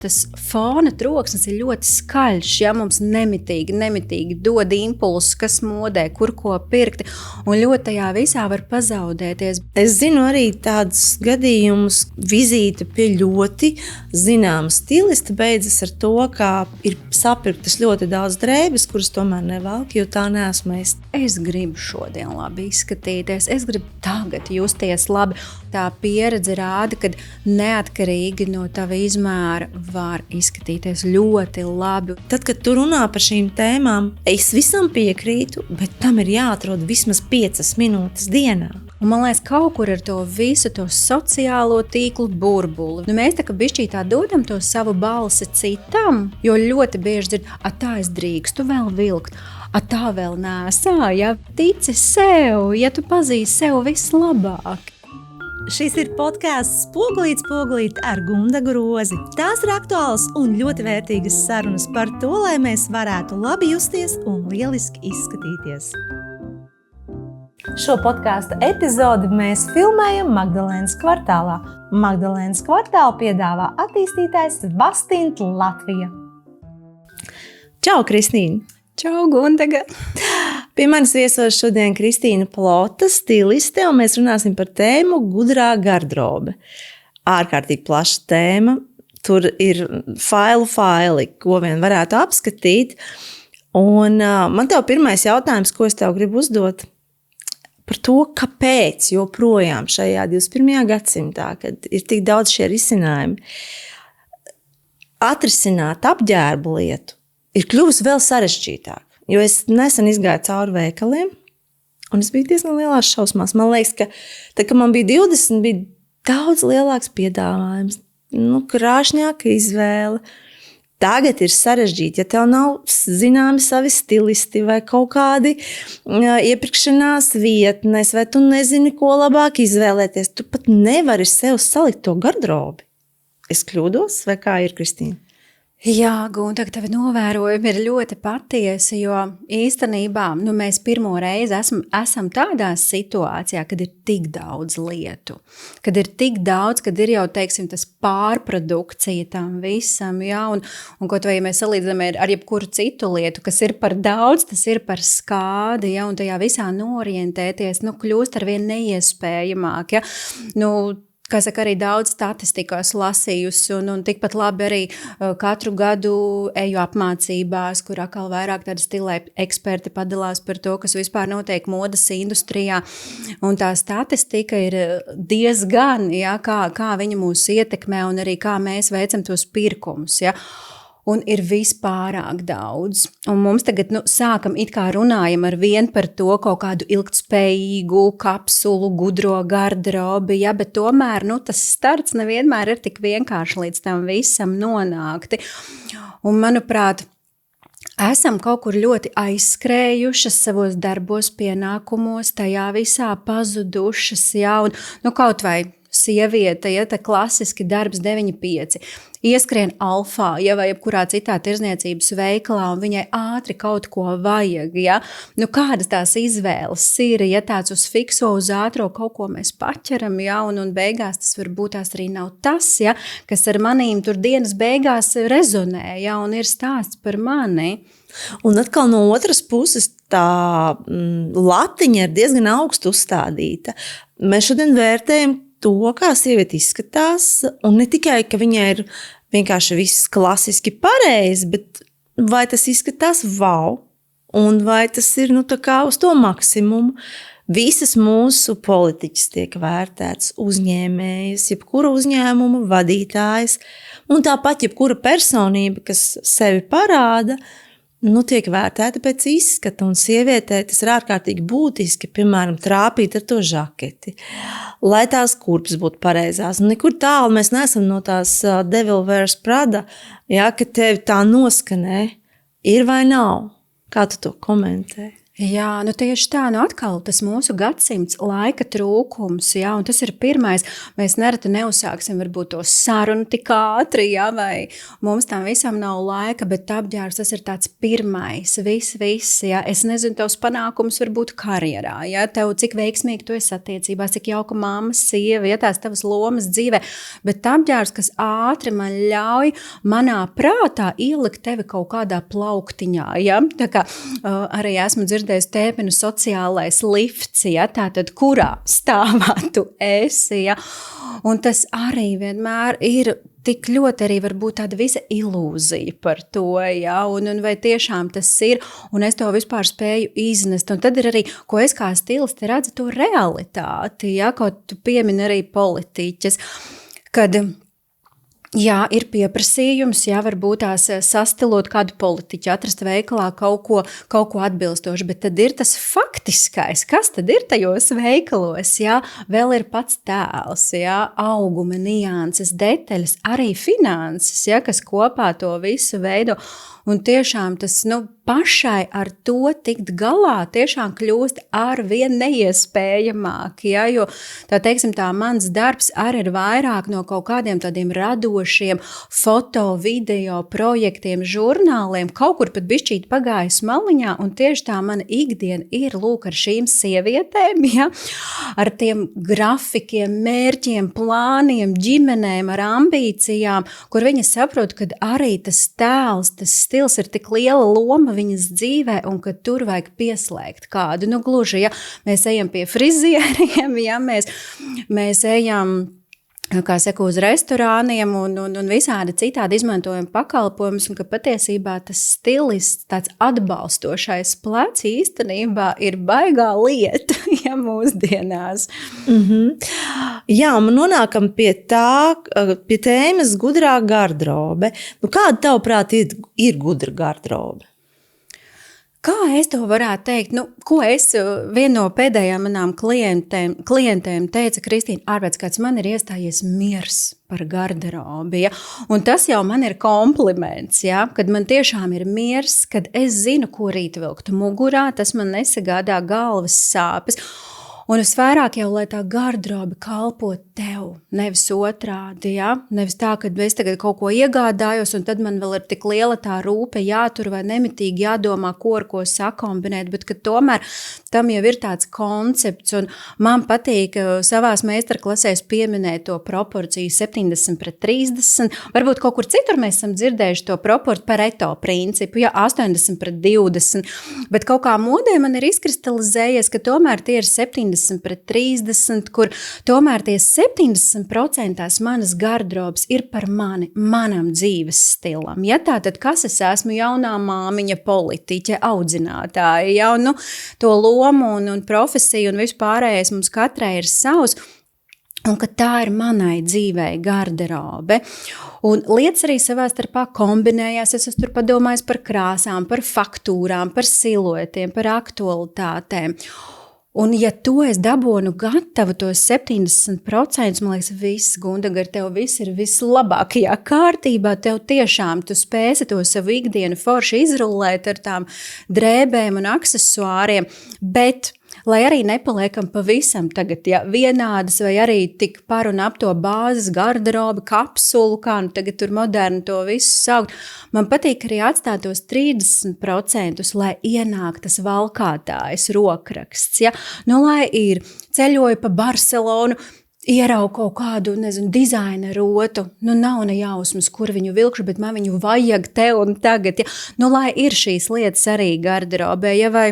Tas fona troksnis ir ļoti skaļš, ja mums nemitīgi dod impulsus, kas modē, kur ko pirkt, un ļoti tajā visā var pazaudēties. Es zinu arī tādus gadījumus, vizīte pie ļoti zināma stilista beidzas ar to, ka ir sapirktas ļoti daudz drēbes, kuras tomēr nevelk, jo tā neesmu es. Es gribu šodien labi izskatīties, es gribu tagad justies labi. Tā pieredze rāda, ka neatkarīgi no tava izmēra var izskatīties ļoti labi. Tad, kad tu runā par šīm tēmām, es visam piekrītu, bet tam ir jāatrod vismaz 5 minūtes dienā. Un man liekas, kaut kur ar to visu to sociālo tīklu burbuli. Mēs tā kā bišķītā dodam to savu balsi citam, jo ļoti bieži dzird, tā es drīkstu vēl vilkt, tā vēl nesā, ja tici sev, ja tu pazīsti sev vislabāk. Šis ir podcasts Spogulīt ar Gunda Grozi. Tās ir aktuālas un ļoti vērtīgas sarunas par to, lai mēs varētu labi justies un lieliski izskatīties. Šo podcastu epizodi mēs filmējam Magdalēnas kvartālā. Magdalēnas kvartālu piedāvā attīstītājs Vastint Latvija. Čau, Kristīna! Čau, Gundaga! Pie manis viesos šodien Kristīna Plota, stiliste, un mēs runāsim par tēmu gudrā garderobe. Ārkārtīgi plaša tēma, tur ir faili, ko vien varētu apskatīt. Un man tev pirmais jautājums, ko es tev gribu uzdot, par to, kāpēc joprojām šajā 21. gadsimtā, kad ir tik daudz šie risinājumi, atrisināt apģērbu lietu ir kļuvusi vēl sarežģītāk. Jo es nesen izgāju cauri veikaliem, un es biju diezgan lielās šausmās. Man liekas, ka tad, kad man bija 20, bija daudz lielāks piedāvājums, krāšņāka izvēle. Tagad ir sarežģīti, ja tev nav zināmi savi stilisti vai kaut kādi iepirkšanās vietnes, vai tu nezini, ko labāk izvēlēties. Tu pat nevari sev salikt to garderobi. Es kļūdos, vai kā ir, Kristīna? Jā, Gunta, tavi novērojumi ir ļoti patiesi, jo īstenībā mēs pirmo reizi esam tādā situācijā, kad ir tik daudz lietu, kad ir tik daudz, kad ir jau, teiksim, tas pārprodukcija tam visam, jā, un ko ja mēs salīdzinām ar jebkuru citu lietu, kas ir par daudz, tas ir par skādi, jā, un tajā visā norientēties, kļūst arvien neiespējamāk, jā, kā saka, arī daudz statistikas lasījusi un tikpat labi arī katru gadu eju apmācībās, kur atkal vairāk tādi stila eksperti padalās par to, kas vispār notiek modas industrijā. Un tā statistika ir diezgan, ja, kā viņa mūs ietekmē un arī kā mēs veicam tos pirkumus. Ja. Un ir vispārāk daudz. Un mums tagad sākam it kā runājam ar vien par to kaut kādu ilgtspējīgu kapsulu, gudro garderobi, ja, bet tomēr tas starts nevienmēr ir tik vienkārši līdz tam visam nonākti. Un manuprāt, esam kaut kur ļoti aizskrējušas savos darbos, pienākumos, tajā visā pazudušas, ja, un kaut vai sieviete, ja, tā klasiski darbs 9-5. Ieskrien Alfā, ja, vai jebkurā citā tirzniecības veikalā, un viņai ātri kaut ko vajag. Ja. Kādas tās izvēles ir, ja tāds uz fikso, uz ātro kaut ko mēs paķeram, ja, un beigās tas varbūt tās arī nav tas, ja, kas ar manīm tur dienas beigās rezonē, ja, un ir stāsts par mani. Un atkal no otras puses tā latiņa ir diezgan augstu uzstādīta. Mēs šodien vērtējam to, kā sieviete izskatās, un ne tikai, ka viņai ir vienkārši viss klasiski pareizi, bet vai tas izskatās wow, un vai tas ir tā kā uz to maksimumu. Visas mūsu politiķas tiek vērtētas, uzņēmējas, jebkura uzņēmuma vadītājas, un tāpat jebkura personība, kas sevi parāda, tiek vērtēta pēc izskata, un sievietē tas ir ārkārtīgi būtiski, piemēram, trāpīt ar to žaketi, lai tās kurpes būtu pareizās. Un nekur tālu mēs neesam no tās Devil Wears Prada, ja, ka tevi tā noskanē, ir vai nav. Kā tu to komentē? Jā, nu tieši tā, nu atkal tas mūsu gadsimts laika trūkums, jā, un tas ir pirmais. Mēs nereti neuzsāksim varbūt to sarunu tik ātri, jā, vai mums tam visam nav laika, bet apģērbs tas ir tāds pirmais, viss, jā. Es nezinu tavs panākums varbūt karjerā, jā, tev cik veiksmīgi tu esi attiecībās, cik jauka mamma, sieva, jā, tās tavas lomas dzīvē, bet apģērbs, kas ātri man ļauj manā prātā ielikt tevi kaut kādā plauktiņā, jā, tā kā arī esmu dzirdējis tēpinu sociālais lifts, ja, tātad kurā stāvā tu esi, ja, un tas arī vienmēr ir tik ļoti arī varbūt tāda visa ilūzija par to, ja, un vai tiešām tas ir, un es to vispār spēju iznest, un tad ir arī, ko es kā stilisti redzu to realitāti, ja, kaut tu piemini arī politiķas, kad jā, ir pieprasījums, jā, varbūt tās sastilot kādu politiķu, atrast veikalā kaut ko atbilstoši, bet tad ir tas faktiskais, kas tad ir tajos veikalos, jā, vēl ir pats tēls, jā, auguma, nianses, detaļas, arī finanses, jā, kas kopā to visu veido, un tiešām tas, nu, pašai ar to tikt galā tiešām kļūst arvien neiespējamāk, ja, jo tā, teiksim, tā mans darbs arī ir vairāk no kaut kādiem tādiem radošiem foto, video projektiem, žurnāliem, kaut kur pat bišķīt pagājis maliņā, un tieši tā mana ikdiena ir, lūk, ar šīm sievietēm, ja, ar tiem grafikiem, mērķiem, plāniem, ģimenēm, ar ambīcijām, kur viņi saprot, ka arī tas tēls, tas stils ir tik liela loma viņas dzīvē, un ka tur vajag pieslēgt kādu, nu gluži, ja mēs ejam pie frizieriem, ja mēs ejam, kā saka, uz restorāniem un visādi citādi izmantojam pakalpojumus, un ka patiesībā tas stilists, tāds atbalstošais plecs īstenībā ir baigā lieta, ja mūsdienās. Jā, un nonākam pie tēmas gudrā garderobe. Nu, kāda tavuprāt ir gudra garderobe? Kā es to varētu teikt? Nu, ko es viena no pēdējām manām klientēm teica, Kristīna, ārpēc kāds man ir iestājies miers par garderobi, ja? Un tas jau man ir kompliments, ja? Kad man tiešām ir miers, kad es zinu, ko rīt vilkt mugurā, tas man nesagādā galvas sāpes. Un visvairāk jau, lai tā garderobe kalpo tev, nevis otrādi, ja? Nevis tā, ka es tagad kaut ko iegādājos, un tad man vēl ir tik liela tā rūpe jātur vai nemitīgi jādomā, ko ar ko sakombinēt, bet ka tomēr tam jau ir tāds koncepts, un man patīk savās meistarklasēs pieminēt to proporciju 70/30, varbūt kaut kur citur mēs esam dzirdējuši to proporciju Pareto principu, ja 80/20, bet kaut kā modē man ir izkristalizējies, ka tomēr tie ir 70/30, kur tomēr tie 70% manas garderobes ir par mani, manam dzīves stilam. Ja tā, tad kas es esmu? Jaunā māmiņa, politiķe, audzinātāja, ja, un, nu, to lomu un profesiju un vispārējais mums katrai ir savs, un ka tā ir manai dzīvei garderobe. Un lietas arī savā starpā kombinējās, es esmu tur padomājis par krāsām, par faktūrām, par siluetiem, par aktualitātēm. Un ja to es dabūnu gatavu, tos 70%, man liekas, viss, Gundaga, ar tev viss ir vislabākajā kārtībā, tev tiešām tu spēsi to savu ikdienu forši izrullēt ar tām drēbēm un aksesuāriem, bet lai arī nepaliekam pavisam tagad, ja, vienādas vai arī tik par un ap to bāzes garderobi, kapsulu, kā nu tagad tur moderni to visu saukt. Man patīk arī atstāt tos 30%, lai ienāk tas valkātājs rokraksts, ja. Nu, lai ir ceļoju pa Barcelonu, ieraugu kaut kādu, nezinu, dizaina rotu, nu nav ne jausmas, kur viņu vilkšu, bet man viņu vajag te un tagad, ja. Nu, lai ir šīs lietas arī garderobē, ja, vai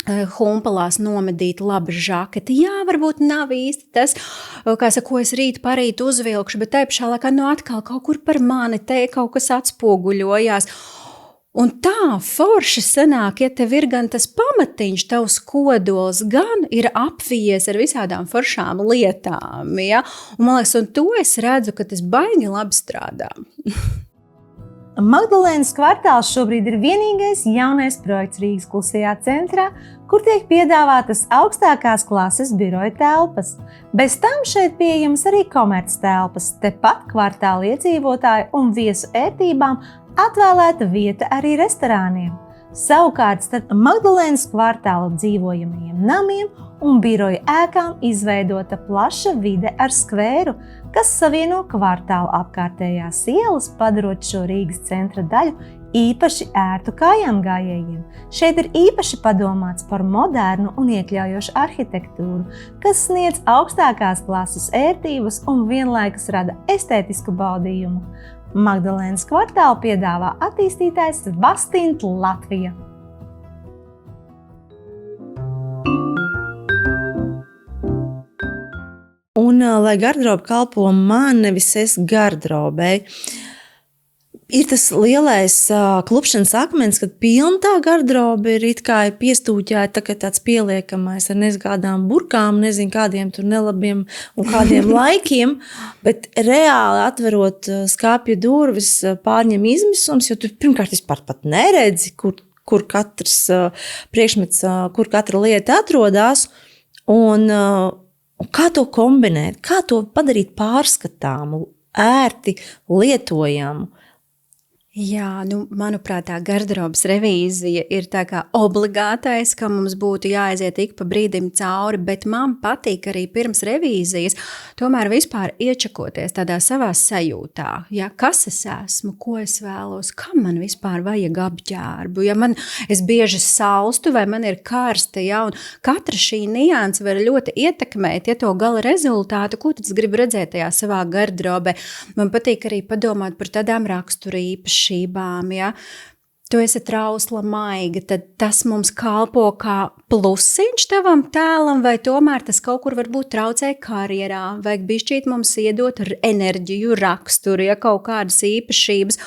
humpalās nomedīt laba žaketi. Jā, varbūt nav īsti tas, kā saka, ko es rīt parīt uzvilkšu, bet tai pašā laikā nu atkal kaut kur par mani te kaut kas atspoguļojās. Un tā forši sanāk, ja tev ir gan tas pamatiņš, tavs kodols, gan ir apvies ar visādām foršām lietām. Ja? Un man liekas, un to es redzu, ka tas baigi labi strādā. Magdalēnas kvartāls šobrīd ir vienīgais jaunais projekts Rīgas Klusajā centrā, kur tiek piedāvātas augstākās klases biroja telpas. Bez tam šeit pieejamas arī komerc telpas, tepat kvartāla iedzīvotāju un viesu ērtībām atvēlēta vieta arī restorāniem. Savukārt starp Magdalēnas kvartāla dzīvojamajiem namiem un biroju ēkām izveidota plaša vide ar skvēru, kas savieno kvartāla apkārtējās ielas, padarot šo Rīgas centra daļu īpaši ērtu kājām gājējiem. Šeit ir īpaši padomāts par modernu un iekļaujošu arhitektūru, kas sniedz augstākās klases ērtības un vienlaikus rada estētisku baudījumu. Magdalēnas kvartālu piedāvā attīstītājs Vastint Latvija. Un, lai garderoba kalpo man, nevis es gardrobei, ir tas lielais klupšanas akmens, kad pilna tā garderoba ir it kā piestūķēta, tāds pieliekamais ar nezkādām burkām, nezinu kādiem tur nelabiem un kādiem laikiem, bet reāli atverot skāpja durvis pārņem izmisums, jo tu pirmkārt vispār pat neredzi, kur katrs priekšmets, kur katra lieta atrodas, un kā to kombinēt, kā to padarīt pārskatāmu, ērti lietojamu. Jā, manuprāt, tā garderobas revīzija ir tā kā obligātais, ka mums būtu jāaiziet ik pa brīdim cauri, bet man patīk arī pirms revīzijas tomēr vispār iečakoties tādā savā sajūtā. Ja, kas es esmu, ko es vēlos, kam man vispār vajag apģērbu, ja es bieži salstu vai man ir karsta, ja, un katra šī nianse var ļoti ietekmēt, ja to gala rezultātu, ko tad es gribu redzēt tajā savā garderobē. Man patīk arī padomāt par tādām rakstura īpašībām. Ja tu esi trausla maiga, tad tas mums kalpo kā plusiņš tavam tēlam, vai tomēr tas kaut kur varbūt traucē karjerā, vajag bišķīt mums iedot enerģiju, raksturu, ja kaut kādas īpašības.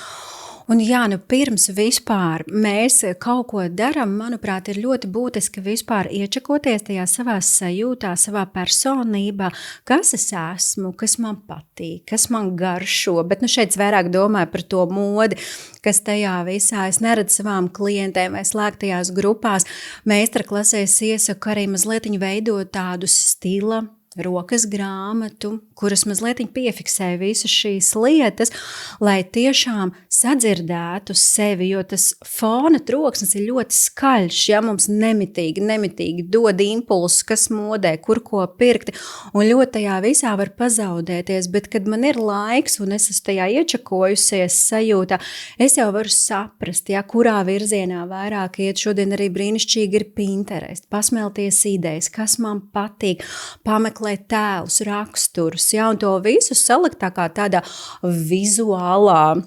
Un jā, pirms vispār mēs kaut ko daram, manuprāt, ir ļoti būtiski vispār iečakoties tajā savā sajūtā, savā personībā, kas es esmu, kas man patīk, kas man garšo, bet šeit vairāk domāju par to modi, kas tajā visā. Es neredzu savām klientēm vai slēgtajās grupās. Meistarklasēs iesaku arī mazliet veidot tādu stila rokas grāmatu, kuras mazliet piefiksē visas šīs lietas, lai tiešām sadzirdētu sevi, jo tas fona troksnis ir ļoti skaļš, ja mums nemitīgi dod impulsus, kas modē, kur ko pirkt, un ļoti tajā visā var pazaudēties, bet kad man ir laiks un es esmu tajā iečakojusies sajūtā, es jau varu saprast, ja, kurā virzienā vairāk iet. Šodien arī brīnišķīgi ir Pinterest, pasmelties idejas, kas man patīk, pameklēt tēlus, raksturus, ja, un to visu salikt tā kā tādā vizuālā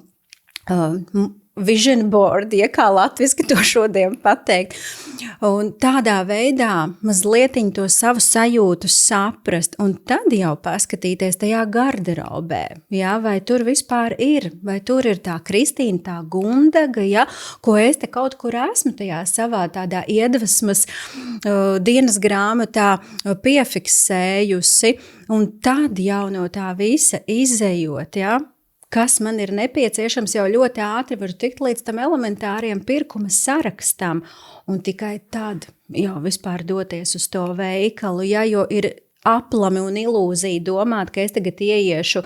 vision board, ja kā latviski to šodien pateikt. Un tādā veidā mazlietiņ to savu sajūtu saprast, un tad jau paskatīties tajā garderobē, ja, vai tur vispār ir, vai tur ir tā Kristīna, tā Gundaga, ja, ko es te kaut kur esmu tajā savā tādā iedvesmas dienas grāmatā piefiksējusi, un tad jau no tā visa izejot, ja, kas man ir nepieciešams, jau ļoti ātri var tikt līdz tam elementāriem pirkuma sarakstam, un tikai tad jau vispār doties uz to veikalu, ja, jo ir aplami un ilūzija domāt, ka es tagad ieiešu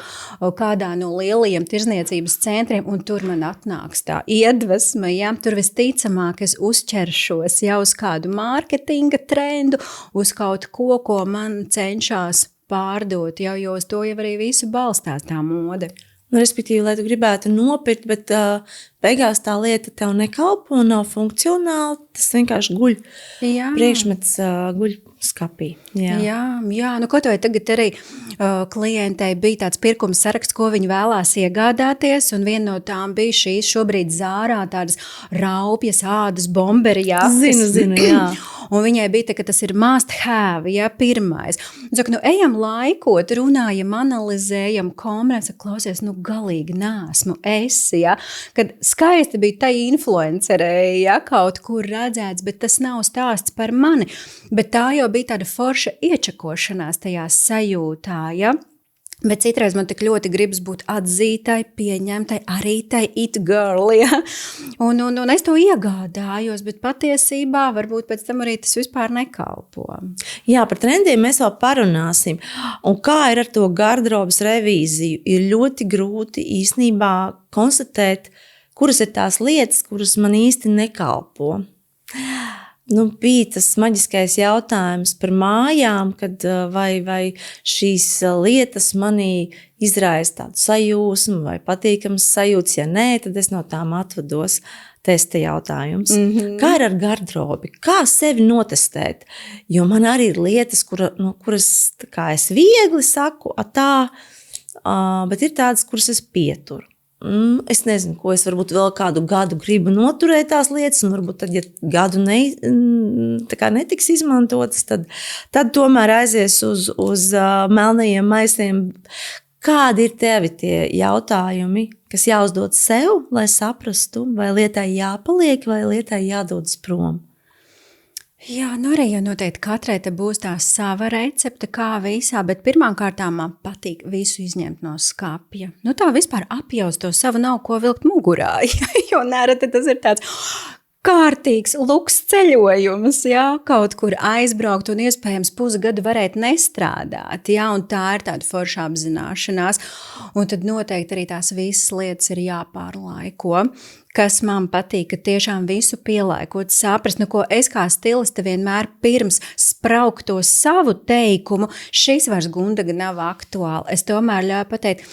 kādā no lielajiem tirzniecības centriem, un tur man atnāks tā iedvesma, ja, tur visticamāk es uzķeršos jau uz kādu mārketinga trendu, uz kaut ko man cenšas pārdot, ja, jo uz to jau arī visu balstās tā mode. Respektīvi, lai tu gribētu nopirkt, bet beigās tā lieta tev nekalpo, nav funkcionāla, tas vienkārši guļ. Jā. Priekšmets guļ skapī. Jā, kaut vai tagad arī klientei bija tāds pirkuma saraksts, ko viņi vēlās iegādāties, un viena no tām bija šīs šobrīd Zārā tādas raupjas ādas bomberi. Zinu, jā. Un viņai bija tā, ka tas ir must have, ja, pirmais. Un saka, ejam laikot, runājam, analizējam, komunicējam, klausies, galīgi neesmu esi, ja, kad skaisti bija tai influencerei, ja, kaut kur redzēts, bet tas nav stāsts par mani, bet tā jau bija tāda forša iečakošanās tajā sajūtā, ja. Bet citreiz man tik ļoti gribas būt atzītai, pieņemtai, arī tai it girl, ja? Un es to iegādājos, bet patiesībā varbūt pēc tam arī tas vispār nekalpo. Jā, par trendiem mēs vēl parunāsim. Un kā ir ar to garderobas revīziju? Ir ļoti grūti īstenībā konstatēt, kuras ir tās lietas, kuras man īsti nekalpo. Bija tas maģiskais jautājums par mājām, kad vai šīs lietas manī izraisa tādu sajūsmu vai patīkams sajūtas. Ja nē, tad es no tām atvados. Testa jautājums. Kā ir ar garderobi? Kā sevi notestēt? Jo man arī ir lietas, kuras kā es viegli saku, bet ir tādas, kuras es pieturu. Es nezinu, ko es varbūt vēl kādu gadu gribu noturēt tās lietas, un varbūt tad, ja gadu netiks izmantotas, tad tomēr aizies uz melnajiem maisiem. Kādi ir tevi tie jautājumi, kas jāuzdod sev, lai saprastu, vai lietai jāpaliek, vai lietai jādodas prom? Jā, arī jau noteikti katrai te būs tā sava recepte, kā visā, bet pirmkārtām man patīk visu izņemt no skapja. Tā vispār apjaust to savu nav ko vilkt mugurā, jo nereti tas ir tāds kārtīgs luks ceļojums, jā, kaut kur aizbraukt un iespējams pusgadu varēt nestrādāt, jā, un tā ir tāda forša apzināšanās, un tad noteikti arī tās visas lietas ir jāpārlaiko. Kas man patīk, ka tiešām visu pielaikot, saprast, ko es kā stiliste vienmēr pirms spraukt to savu teikumu, šis vairs Gundaga nav aktuāli. Es tomēr ļauju pateikt,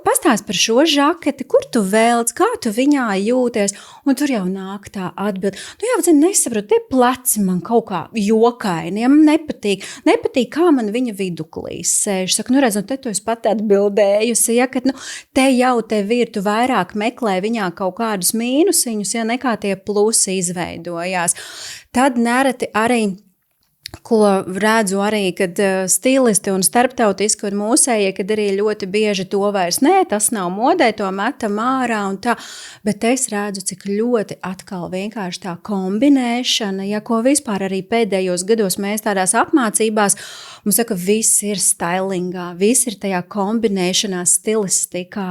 pastāst par šo žaketi, kur tu velc, kā tu viņā jūties, un tur jau nāk tā atbild. Nesaprotu, tie pleci man kaut kā jokaini, ja man nepatīk, kā man viņa viduklīs sēž. Saku, redz, te tu esi pat atbildējusi, ja, ka te jau tevi ir, tu vairāk meklē viņā kaut kādus mīnusiņus, ja nekā tie plusi izveidojās. Tad nereti arī, ko redzu arī, kad stilisti un starptautiski un mūsējie, kad arī ļoti bieži to vairs tas nav modē, to metam ārā un tā, bet es redzu, cik ļoti atkal vienkārši tā kombinēšana, ja ko vispār arī pēdējos gados mēs tādās apmācībās, mums saka, viss ir stylingā, viss ir tajā kombinēšanā, stilistikā,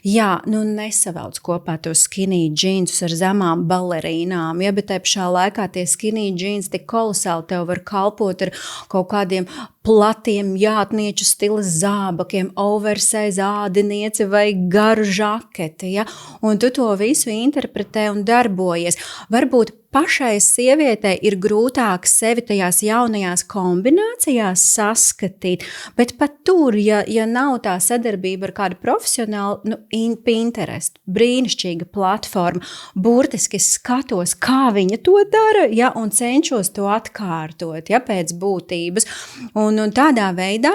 ja, nesavelc kopā to skinny džinsus ar zemām balerīnām, ja, bet te pašā laikā tie skinny džins tik kolosāli tev var kalpot ar kaut kādiem platiem jātnieču stila zābakiem, oversize ādinieci vai garu žaketi, ja, un tu to visu interpretē un darbojies. Varbūt pašai sievietei ir grūtāk sevi tajās jaunajās kombinācijās saskatīt, bet pat tur, ja nav tā sadarbība ar kādu profesionālu, Pinterest, brīnišķīga platforma, burtiski skatos, kā viņa to dara, ja, un cenšos to atkārtot, ja, pēc būtības. Un tādā veidā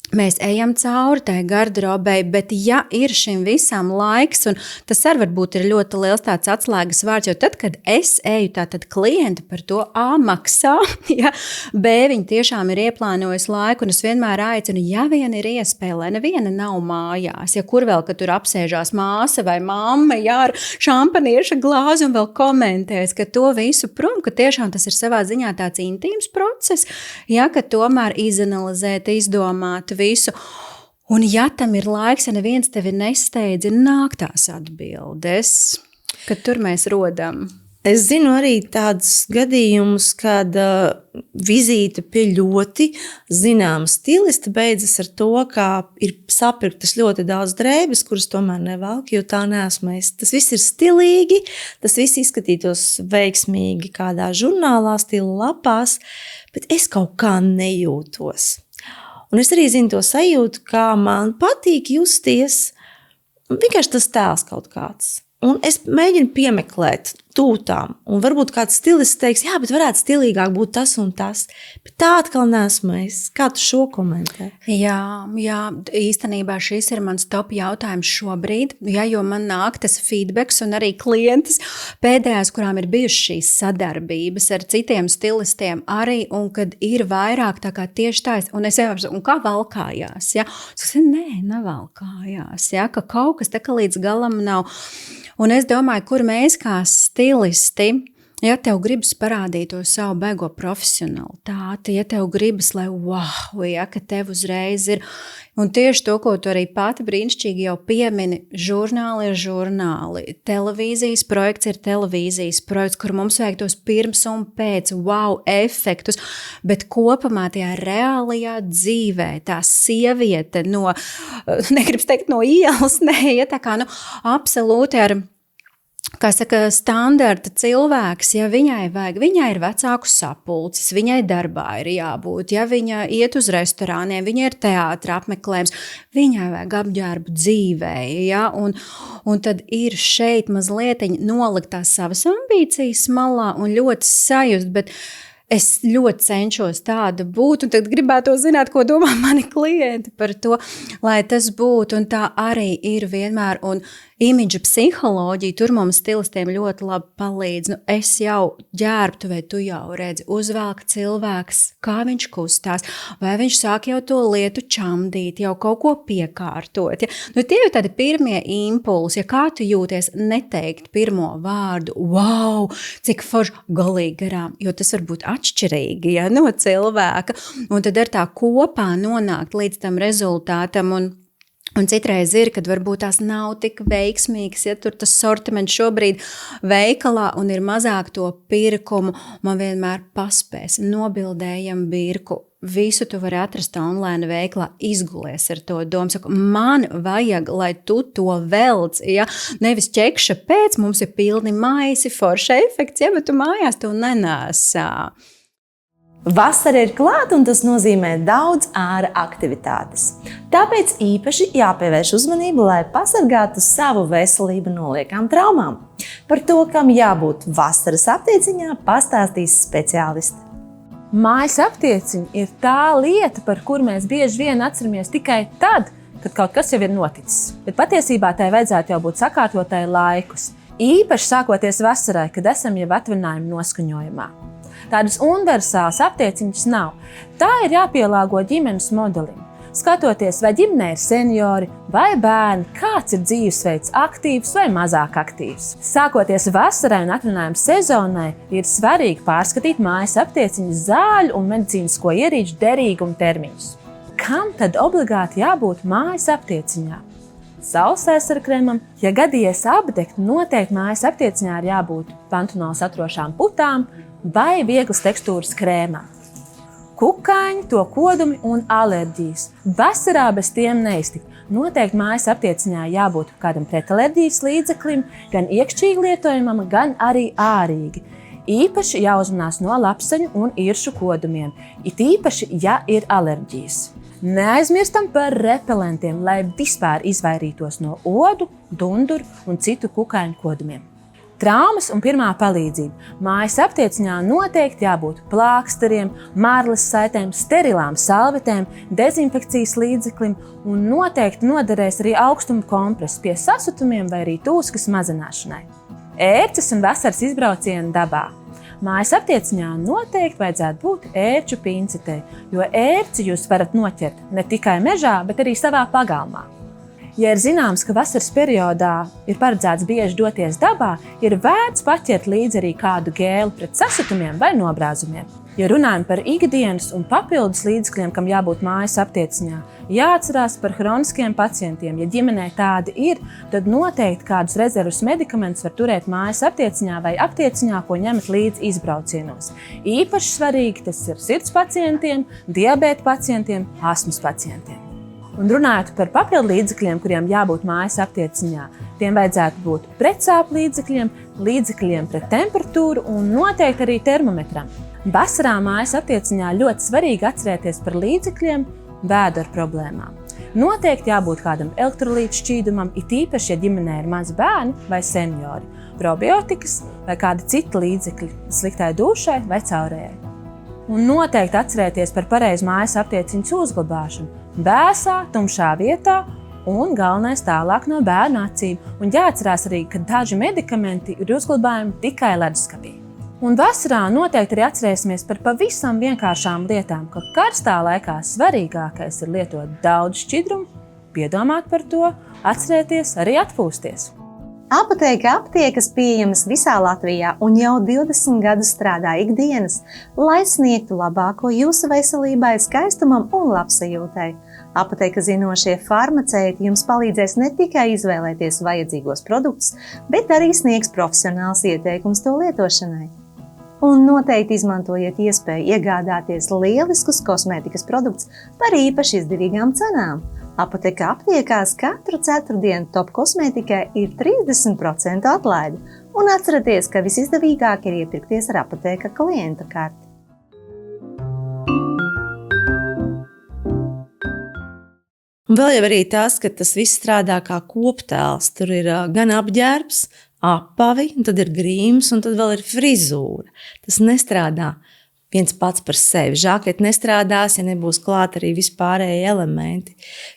mēs ejam cauri tai garderobei, bet ja ir šim visam laiks, un tas arī varbūt ir ļoti liels tāds atslēgas vārds, jo tad, kad es eju, tātad klienti par to A maksā, ja, B viņi tiešām ir ieplānojis laiku, un es vienmēr aicinu, ja vien ir iespēja, lai neviena nav mājās, ja kur vēl, ka tur apsēžās māsa vai mamma, ja, ar šampanieša glāzi un vēl komentēs, ka to visu prom, ka tiešām tas ir savā ziņā tāds intīms process, ja, ka tomēr izanalizēt, izdomāt visu. Un ja tam ir laiks, ja neviens tevi nesteidz, nāk tās atbildes, kad tur mēs rodam. Es zinu arī tādus gadījumus, kad vizīte pie ļoti zināma stilista beidzas ar to, ka ir sapirktas ļoti daudz drēbes, kuras tomēr nevelk, jo tā neesmu es. Tas viss ir stilīgi, tas viss izskatītos veiksmīgi kādā žurnālā, stila lapās, bet es kaut kā nejūtos. Un es arī zinu to sajūtu, kā man patīk justies, vienkārši tas tēls kaut kāds. Un es mēģinu piemeklēt tūtām, un varbūt kāds stilists teiks, jā, bet varētu stilīgāk būt tas un tas, bet tā atkal neesmu es. Kā tu šo komentē? Jā, īstenībā šis ir mans top jautājums šobrīd, jo man nāk tas feedbacks un arī klientes pēdējās, kurām ir bijušas šīs sadarbības ar citiem stilistiem arī, un kad ir vairāk tā kā tieši tā, un es jau, un kā valkājās, ja? Es saku, nē, nevalkājās, ja? Ka kaut kas tā kā līdz galam nav. Un es domāju, kur mēs kā stilisti, ja tev gribas parādīt to savu baigo profesionalitāti, ja tev gribas, lai wow, ja, ka tev uzreiz ir, un tieši to, ko tu arī pati brīnišķīgi jau piemini, žurnāli ir žurnāli, televīzijas projekts ir televīzijas projekts, kur mums vajag tos pirms un pēc wow efektus, bet kopumā tajā reālajā dzīvē tā sieviete negribas teikt no ielas, ne, ja tā kā absolūti ar kā saka, standarta cilvēks, ja viņai ir vecāku sapulces, viņai darbā ir jābūt, ja viņa iet uz restorāniem, viņai ir teātra apmeklējums, viņai vajag apģērbu dzīvei, ja, un tad ir šeit mazliet nolikt tās savas ambīcijas malā un ļoti sajust, bet es ļoti cenšos tāda būt, un tad gribētu zināt, ko domā mani klienti par to, lai tas būtu, un tā arī ir vienmēr, un imidža psiholoģija, tur mums stilistiem ļoti labi palīdz, es jau ģērbtu, vai tu jau redzi, uzvelk cilvēks, kā viņš kustās, vai viņš sāk jau to lietu čamdīt, jau kaut ko piekārtot, ja? Tie ir tādi pirmie impulsi, ja kā tu jūties neteikt pirmo vārdu, wow, cik forši galīgi garām, jo tas var būt atšķirīgi, ja, no cilvēka, un tad ar tā kopā nonākt līdz tam rezultātam, un citreiz ir, kad varbūt tās nav tik veiksmīgas, ja tur tas sortiments šobrīd veikalā un ir mazāk to pirkumu, man vienmēr paspēs, nobildējam birku, visu tu vari atrast online veiklā, izgulies ar to domu, saku, man vajag, lai tu to velc, ja, nevis ķekša pēc, mums ir pilni maisi, forša efekts, ja, bet tu mājās to nenēsā. Vasara ir klāta, un tas nozīmē daudz āra aktivitātes. Tāpēc īpaši jāpievērš uzmanību, lai pasargātu savu veselību no liekām traumām. Par to, kam jābūt vasaras aptieciņā, pastāstīs speciālisti. Mājas aptieciņa ir tā lieta, par kuru mēs bieži vien atceramies tikai tad, kad kaut kas jau ir noticis. Bet patiesībā tai vajadzētu jau būt sakārtotai laikus. Īpaši sākoties vasarai, kad esam jau atvaļinājuma noskaņojumā. Tādas universālas aptieciņas nav. Tā ir jāpielāgo ģimenes modelim. Skatoties, vai ģimenē ir seniori vai bērni, kāds ir dzīvesveids, aktīvs vai mazāk aktīvs. Sākoties vasarai un atvaļinājuma sezonai, ir svarīgi pārskatīt mājas aptieciņas zāļu un medicīnisko ierīču derīguma termiņus. Kam tad obligāti jābūt mājas aptieciņā? Saules aizsargkrēmam, ja gadījies apdegt, noteikti mājas aptieciņā ir jābūt pantenola saturošām putām vai vieglas tekstūras krēmām. Kukaiņi, to kodumi un alerģijas. Vasarā bez tiem neiztikt. Noteikti mājas aptieciņā jābūt kādam pretalerģijas līdzeklim, gan iekšķīgi lietojamam, gan arī ārīgi. Īpaši jāuzmanās no lapsaņu un iršu kodumiem, it īpaši, ja ir alerģijas. Neaizmirstam par repelentiem, lai vispār izvairītos no odu, dunduru un citu kukaiņu kodumiem. Traumas un pirmā palīdzība. Mājas aptieciņā noteikti jābūt plāksteriem, marles saitēm, sterilām salvetēm, dezinfekcijas līdzeklim un noteikti noderēs arī augstuma kompress pie sasutumiem vai arī tūskas mazināšanai. Ērces un vasaras izbraucieni dabā. Mājas aptieciņā noteikti vajadzētu būt ērču pincetei, jo ērci jūs varat noķert ne tikai mežā, bet arī savā pagalmā. Ja ir zināms, ka vasaras periodā ir paredzēts bieži doties dabā, ir vērts paķert līdzi arī kādu gēli pret sasitumiem vai nobrāzumiem. Ja runājam par ikdienas un papildus līdzekļiem, kam jābūt mājas aptieciņā, jāatcerās par hroniskiem pacientiem. Ja ģimenē tādi ir, tad noteikti kādus rezervus medikamentus var turēt mājas aptieciņā vai aptieciņā, ko ņemat līdzi izbraucienos. Īpaši svarīgi tas ir sirds pacientiem, diabēta pacientiem, astmas pacientiem. Un runājot par papildu līdzekļiem, kuriem jābūt mājas aptieciņā, tiem vajadzētu būt pretsāpju līdzekļiem, līdzekļiem pret temperatūru un noteikti arī termometram. Vasarā mājas aptieciņā ļoti svarīgi atcerēties par līdzekļiem vēdera problēmām. Noteikti jābūt kādam elektrolītu šķīdumam, it īpaši, ja ģimenē ir mazi bērni vai seniori, probiotikas vai kādi citi līdzekļi sliktai dušai vai caurējai. Un noteikti atcerēties par pareizu mājas aptieciņas uzglabāšanu. Vēsā, tumšā vietā un galvenais tālāk no bērnu acīm. Un jāatcerās arī, ka daži medikamenti ir uzglabājami tikai leduskapī. Un vasarā noteikti arī atcerēsimies par pavisam vienkāršām lietām, ka karstā laikā svarīgākais ir lietot daudz šķidrumu, piedomāt par to, atcerēties arī atpūsties. Apoteika aptiekas pieejamas visā Latvijā un jau 20 gadus strādā ikdienas, lai sniegtu labāko jūsu veselībai, skaistumam un labsajūtai. Apoteika zinošie farmaceiti jums palīdzēs ne tikai izvēlēties vajadzīgos produktus, bet arī sniegs profesionāls ieteikums to lietošanai. Un noteikti izmantojiet iespēju iegādāties lieliskus kosmētikas produktus par īpaši izdevīgām cenām. Apoteka aptiekās katru ceturtdienu Top kosmētikai ir 30% atlaide. Un atcerieties, ka visizdevīgāk ir iepirkties ar Apoteka klienta karti. Un vēl jau arī tas, ka tas viss strādā kā koptēls. Tur ir gan apģērbs, apavi, un tad ir grīms, un tad vēl ir frizūra. Tas nestrādā viens pats par sevi. Žakete nestrādās, ja nebūs klāt arī vispārējie elementi.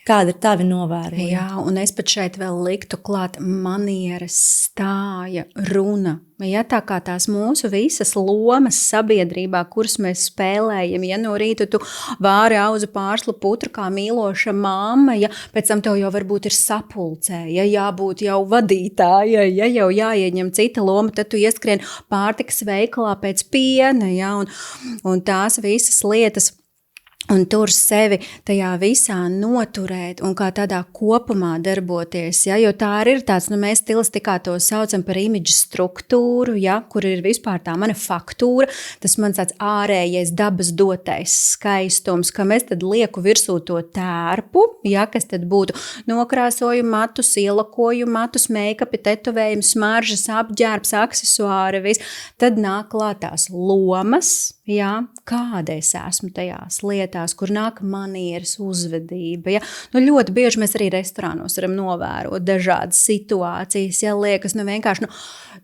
Kāda ir tavi novērojumi? Jā, un es pat šeit vēl liktu klāt manieres, stāja, runa. Ja, tā kā tās mūsu visas lomas sabiedrībā, kuras mēs spēlējam, ja no rīta tu vāri auzu pārslu putru kā mīloša mamma, ja, pēc tam tev jau varbūt ir sapulcē, ja jābūt jau vadītāja, ja jau jāieņem cita loma, tad tu ieskrien pārtikas veikalā pēc piena, ja, un tās visas lietas. Un tur sevi tajā visā noturēt un kā tādā kopumā darboties, ja, jo tā arī ir tāds, mēs stilistikā to saucam par imidžu struktūru, ja, kur ir vispār tā mana faktūra, tas mans tāds ārējais dabas dotais skaistums, ka mēs tad lieku virsū to tērpu, ja, kas tad būtu nokrāsoju matus, ielakoju matus, make-upi, tetovējumi, smaržas, apģērbs, aksesuāri, viss, tad nāk klāt tās lomas, ja, kāda es esmu tajās lietās, kur nāk manieres, uzvedība. Ja? Ļoti bieži mēs arī restorānos varam novērot dažādas situācijas, ja liekas vienkārši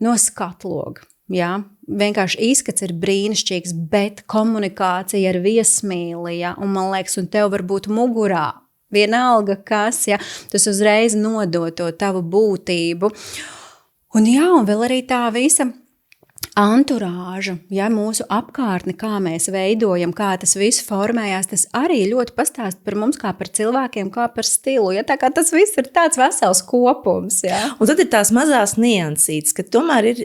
no skatloga. Ja? Vienkārši izskats ir brīnišķīgs, bet komunikācija ir viesmīli, ja? Un man liekas, un tev var būt mugurā. Vienalga kas, ja? Tas uzreiz nodod to tavu būtību. Un vēl arī tā visa anturāža, ja, mūsu apkārtni, kā mēs veidojam, kā tas viss formējās, tas arī ļoti pastāst par mums, kā par cilvēkiem, kā par stilu. Ja, tā kā tas viss ir tāds vesels kopums. Ja. Un tad ir tās mazās niansītes, ka tomēr ir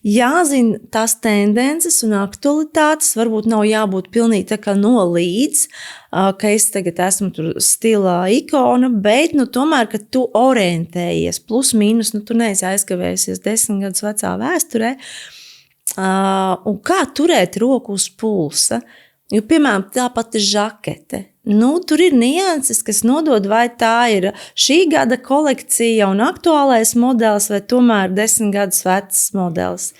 jāzina tās tendences un aktualitātes, varbūt nav jābūt pilnīgi tā kā no līdz, ka es tagad esmu tur stilā ikona, bet tomēr, ka tu orientējies plus mīnus, tu neesi aizkavējusies 10 gadus vecā vēsturē, un kā turēt roku uz pulsa, jo, piemēram, tā pati žakete, tur ir nianses, kas nodod, vai tā ir šī gada kolekcija un aktuālais modelis, vai tomēr 10 gadus vecs modelis.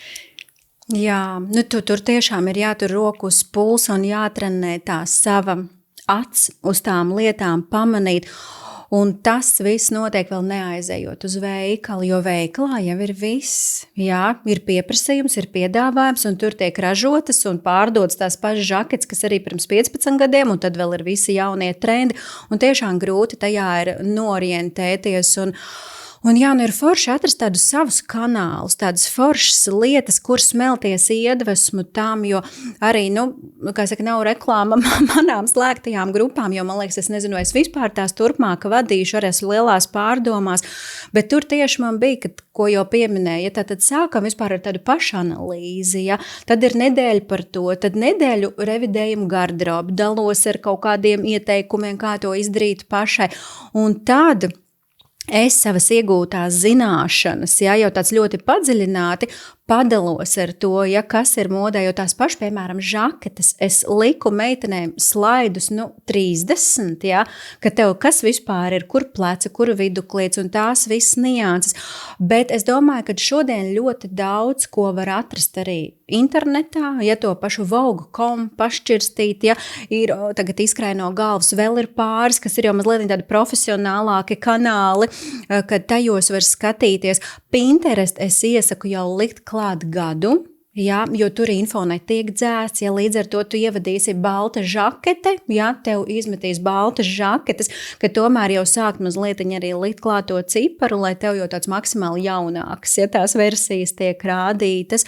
Jā, tur tiešām ir jātur roku uz pulsa un jātrenē tā sava acs uz tām lietām pamanīt. Un tas viss notiek vēl neaizejot uz veikalu, jo veikalā jau ir viss. Jā, ir pieprasījums, ir piedāvājums, un tur tiek ražotas un pārdotas tās pašas žaketes, kas arī pirms 15 gadiem, un tad vēl ir visi jaunie trendi. Un tiešām grūti tajā ir norientēties un ir forši atrast tādus savus kanālus, tādas foršas lietas, kur smelties iedvesmu tam, jo arī, nav reklāma manām slēgtajām grupām, jo, man liekas, es nezinu, es vispār tās turpmāk vadīšu, arī esmu lielās pārdomās, bet tur tieši man bija, ko jau pieminēja, tad sākam vispār ar tādu pašanalīzi, ja? Tad ir nedēļa par to, tad nedēļu revidējumu garderobu, dalos ar kaut kādiem ieteikumiem, kā to izdarīt pašai, un tad es savas iegūtās zināšanas, ja, jau tāds ļoti padziļināti padalos ar to, ja, kas ir modē, jo tās paši, piemēram, žaketes, es liku meitenēm slaidus 30, ja, ka tev kas vispār ir, kur pleci, kur vidukliets un tās viss nianses, bet es domāju, ka šodien ļoti daudz, ko var atrast arī internetā, ja to pašu Vogue.com pašķirstīt, ja, ir tagad izkrāja no galvas, vēl ir pāris, kas ir jau mazliet tādi profesionālāki kanāli, kad tajos var skatīties. Pinterest es iesaku jau likt klāt gadu, ja, jo tur info netiek dzēsts, ja līdz ar to tu ievadīsi balta žakete, ja, tev izmetīs baltas žaketes, ka tomēr jau sākt mazliet arī likt klāt to ciparu, lai tev jau tāds maksimāli jaunāks, ja tās versijas tiek rādītas.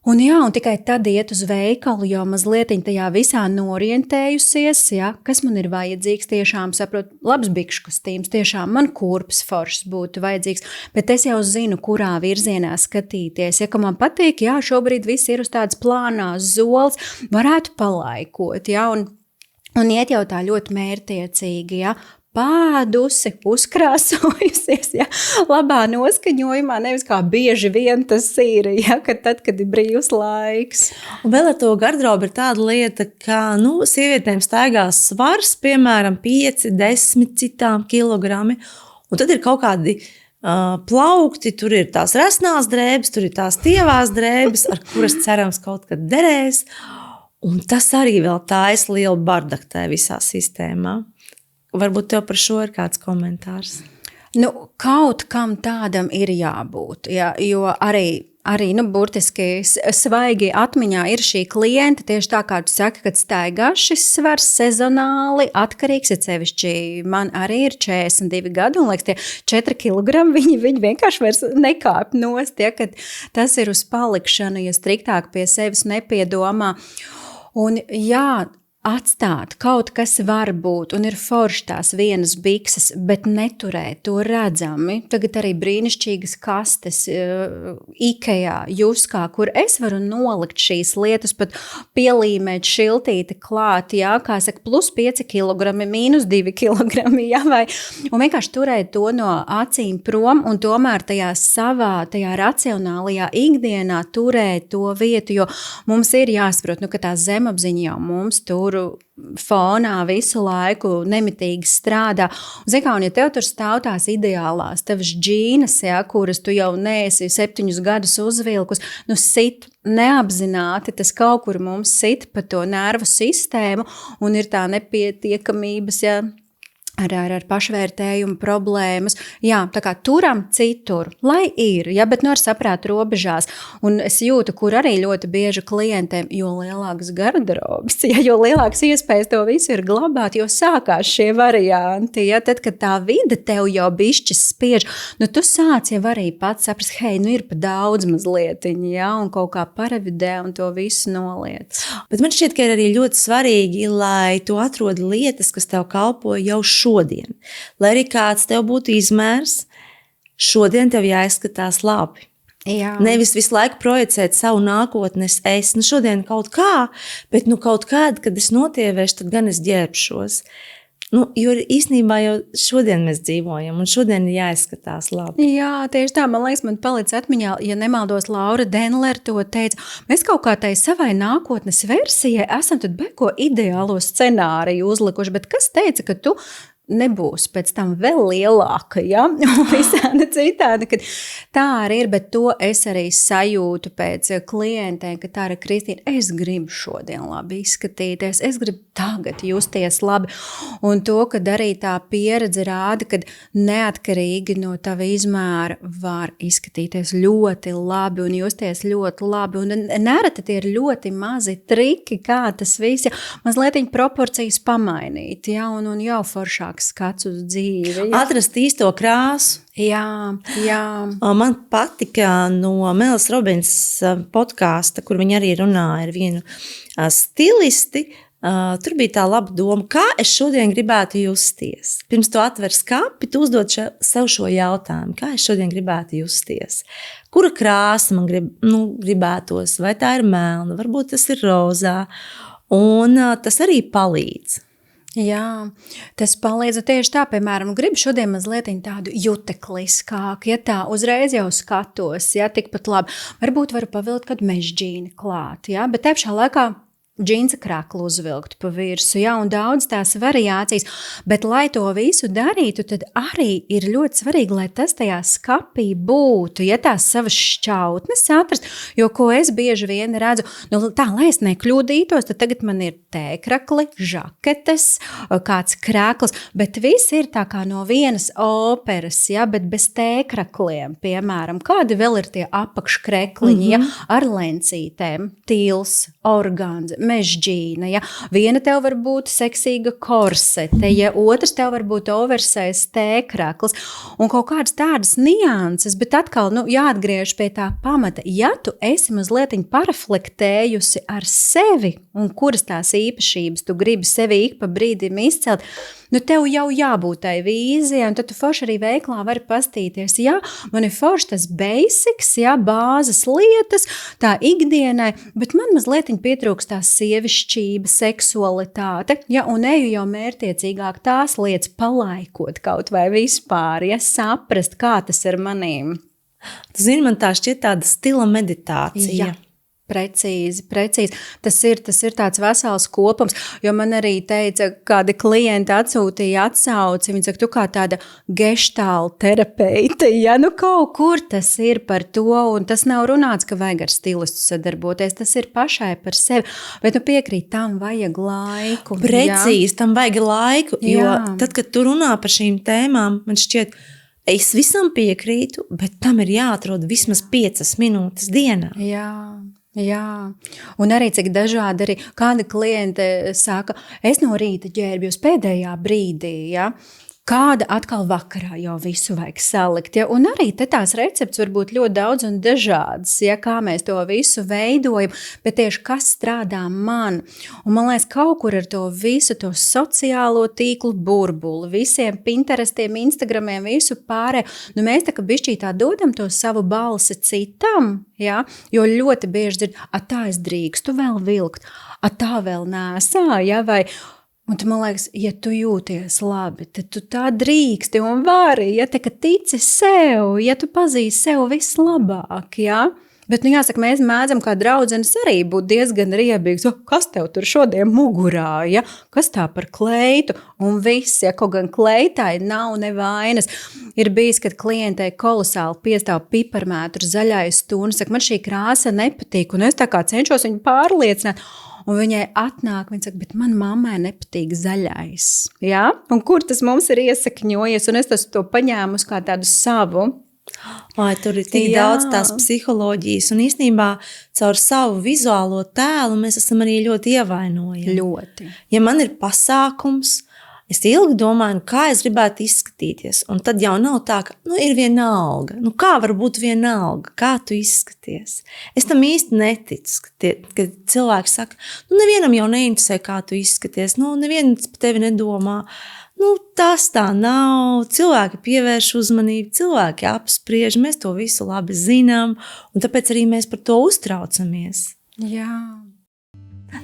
Un tikai tad iet uz veikalu, jo mazliet tajā visā norientējusies, ja, kas man ir vajadzīgs, tiešām saprotu, labs bikšu kostīms, tiešām man kurpes foršs būtu vajadzīgs, bet es jau zinu, kurā virzienā skatīties. Ja, ka man patīk, šobrīd viss ir uz tādas plānās zoles, varētu palaikot, ja, un iet jau tā ļoti mērtiecīgi, ja, pādusi, uzkrāsojusies, ja, labā noskaņojumā, nevis kā bieži vien tas ir, ja, kad ir brīvs laiks. Un vēl ar to garderobu ir tāda lieta, ka sievietēm staigās svars, piemēram, 5-10 citām kilogrami, un tad ir kaut kādi plaukti, tur ir tās resnās drēbes, tur ir tās tievās drēbes, ar kuras cerams kaut kad derēs, un tas arī vēl taisa lielu bardaktē visā sistēmā. Varbūt tev par šo ir kāds komentārs? Kaut kam tādam ir jābūt, ja, jo arī burtiski svaigi atmiņā ir šī klienta, tieši tā kā tu saki, kad staigā šis svars sezonāli atkarīgs, ja sevišķi man arī ir 42 gadi, un liekas, tie 4 kilogrami, viņi vienkārši vairs nekāp nost, ja, kad tas ir uz palikšanu, ja striktāk pie sevis nepiedomā. Un jā, atstāt kaut kas var būt, un ir forši tās vienas bikses, bet neturēt to redzami. Tagad arī brīnišķīgas kastes Ikejā, Juskā, kur es varu nolikt šīs lietas, pat pielīmēt šiltīti klāt, jā, kā saka, plus 5 kilogrami, mīnus 2 kilogrami, jā, vai, un vienkārši turēt to no acīm prom, un tomēr tajā racionālajā ikdienā turēt to vietu, jo mums ir jāsaprot, ka tā zemapziņa jau mums tur fonā visu laiku nemitīgi strādā. Un ja tev tur stāv tās ideālās, tavas džīnas, ja, kuras tu jau neesi 7 gadus uzvilkus, sit neapzināti, tas kaut kur mums sit pa to nervu sistēmu, un ir tā nepietiekamības, ja, ar pašvērtējumu problēmas. Jā, tā kā turam citur, lai ir, ja, bet ar saprātu robežās. Un es jūtu, kur arī ļoti bieži klientiem, jo lielākas garderobas, ja, jo lielākas iespējas to visu ir glabāt, jo sākās šie varianti. Ja, tad, kad tā vide tev jau bišķis spiež, tu sāc jau arī pats saprast, hei, ir pa daudz mazlietiņi, ja, un kaut kā parevidē un to visu noliec. Bet man šķiet, ka ir arī ļoti svarīgi, lai tu atrodi lietas, kas tev kalpo jau šodien. Lai arī kāds tev būtu izmērs, šodien tev jāizskatās labi. Jā. Nevis visu laiku projicēt savu nākotnes es. Šodien kaut kā, bet kaut kād, kad es notievēšu, tad gan es ģērbšos. Jo īstenībā jau šodien mēs dzīvojam, un šodien ir jāizskatās labi. Jā, tieši tā, man liekas, man palic atmiņā, ja nemaldos, Laura Denlere to teica, mēs kaut kā tai savai nākotnes versijai esam tad beko ideālo scenāriju uzlikuši, bet kas teica, ka tu nebūs pēc tam vēl lielāka, ja? Un visādi citādi, kad tā arī ir, bet to es arī sajūtu pēc klientiem, ka tā ir Kristīna, es gribu šodien labi izskatīties, es gribu tagad justies labi, un to, kad arī tā pieredze rāda, kad neatkarīgi no tava izmēra var izskatīties ļoti labi un justies ļoti labi, un nereti tie ir ļoti mazi triki, kā tas viss, ja mazlietiņ proporcijas pamainīt, ja, un jau foršāk skats uz dzīvi. Ja. Atrast īsto krāsu. Jā. Man patika no Melas Robins podkāsta, kur viņa arī runāja ar vienu stilisti. Tur bija tā laba doma, kā es šodien gribētu justies. Pirms tu atver skapi, tu uzdod sev šo jautājumu, kā es šodien gribētu justies. Kura krāsa man gribētos, vai tā ir melna, varbūt tas ir rozā. Un tas arī palīdz. Jā, tas palīdz tieši tā, piemēram, gribu šodien mazliet tādu jutekliskāku, ja tā uzreiz jau skatos, ja tikpat labi. Varbūt varu pavilkt kādu mežģīni klāt, ja, bet te pašā laikā džinsa kraklu uzvilkt pa virsu, ja, un daudz tās variācijas, bet lai to visu darītu, tad arī ir ļoti svarīgi, lai tas tajā skapī būtu, ja tās savas šķautnes atrast, jo ko es bieži vien redzu, tā, lai es nekļūdītos, tad tagad man ir tēkrakli, žaketes, kāds krāklis, bet viss ir tā kā no vienas operas, ja, bet bez tēkrakliem, piemēram, kādi vēl ir tie apakškrekliņi, ja, ar lencītēm, tils, organze, mežģīna, ja. Viena tev var būt seksīga korsete, ja otrs tev var būt oversize tēkraklis un kaut kādas tādas nianses, bet atkal, jāatgriež pie tā pamata. Ja tu esi mazlietiņ pareflektējusi ar sevi un kuras tās īpašības tu gribi sevi ik pa brīdim izcelt, tev jau jābūt tai vīzijai, un tad tu forši arī veiklā vari pastīties. Jā, man ir forši tas basics, jā, bāzes lietas, tā ikdienai, bet man mazlietiņ pietrūkst tās sievišķība, seksualitāte, ja, un eju jau mērtiecīgāk tās lietas palaikot kaut vai vispār, ja, saprast, kā tas ir manīm. Tu zini, man tā šķiet tāda stila meditācija. Ja. Precīzi. Tas ir tāds vesels kopums, jo man arī teica, kādi klienti atsūtīja atsauci, viņi saka, tu kā tāda geštāla terapeite, ja, nu kaut kur tas ir par to, un tas nav runāts, ka vajag ar stilistu sadarboties, tas ir pašai par sevi, bet nu piekrīt, tam vajag laiku. Precīzi, tam vajag laiku, jo Jā. tad, kad tu runā par šīm tēmām, man šķiet, es visam piekrītu, bet tam ir jāatrod vismaz 5 minūtes dienā. Jā, un arī cik dažādi arī kādi klienti saka, es no rīta ģērbjos pēdējā brīdī, ja? Kāda atkal vakarā jau visu vajag salikt, ja? Un arī te tās recepts var būt ļoti daudz un dažādas, ja? Kā mēs to visu veidojam, bet tieši kas strādā man. Un man liekas, kaut kur ar to visu, to sociālo tīklu burbuli, visiem Pinterestiem, Instagramiem, visu pārējo, nu mēs tā kā bišķītā dodam to savu balsi citam, ja? Jo ļoti bieži dzird, tā es drīkstu vēl vilkt, tā vēl nēsā, ja? Vai... Un tu, man liekas, ja tu jūties labi, tad tu tā drīksti un vari, ja te, ka tici sev, ja tu pazīsti sev vislabāk, ja? Bet, nu jāsaka, mēs mēdzam kā draudzenes arī būt diezgan riebīgs. Kas tev tur šodien mugurā, ja? Kas tā par kleitu? Un viss, ja kaut gan kleitai nav nevainas. Ir bijis, kad klientei kolosāli piestāv piparmētru zaļais tūns, saka, man šī krāsa nepatīk, un es tā kā cenšos viņu pārliecināt. Un viņai atnāk, viņa saka, bet man mammai nepatīk zaļais. Ja? Un kur tas mums ir iesakņojies? Un es to paņēmu uz kā tādu savu. Vai tur ir tik daudz tās psiholoģijas, un īstenībā caur savu vizuālo tēlu mēs esam arī ļoti ievainojami. Ļoti. Ja man ir pasākums, es ilgi domāju, kā es gribētu izskatīties, un tad jau nav tā, ka ir vienalga. Kā var būt vienalga, kā tu izskaties? Es tam īsti neticu, ka cilvēki saka, nevienam jau neinteresē, kā tu izskaties, neviens par tevi nedomā. Tas tā nav, cilvēki pievērš uzmanību, cilvēki apspriež, mēs to visu labi zinām, un tāpēc arī mēs par to uztraucamies. Jā.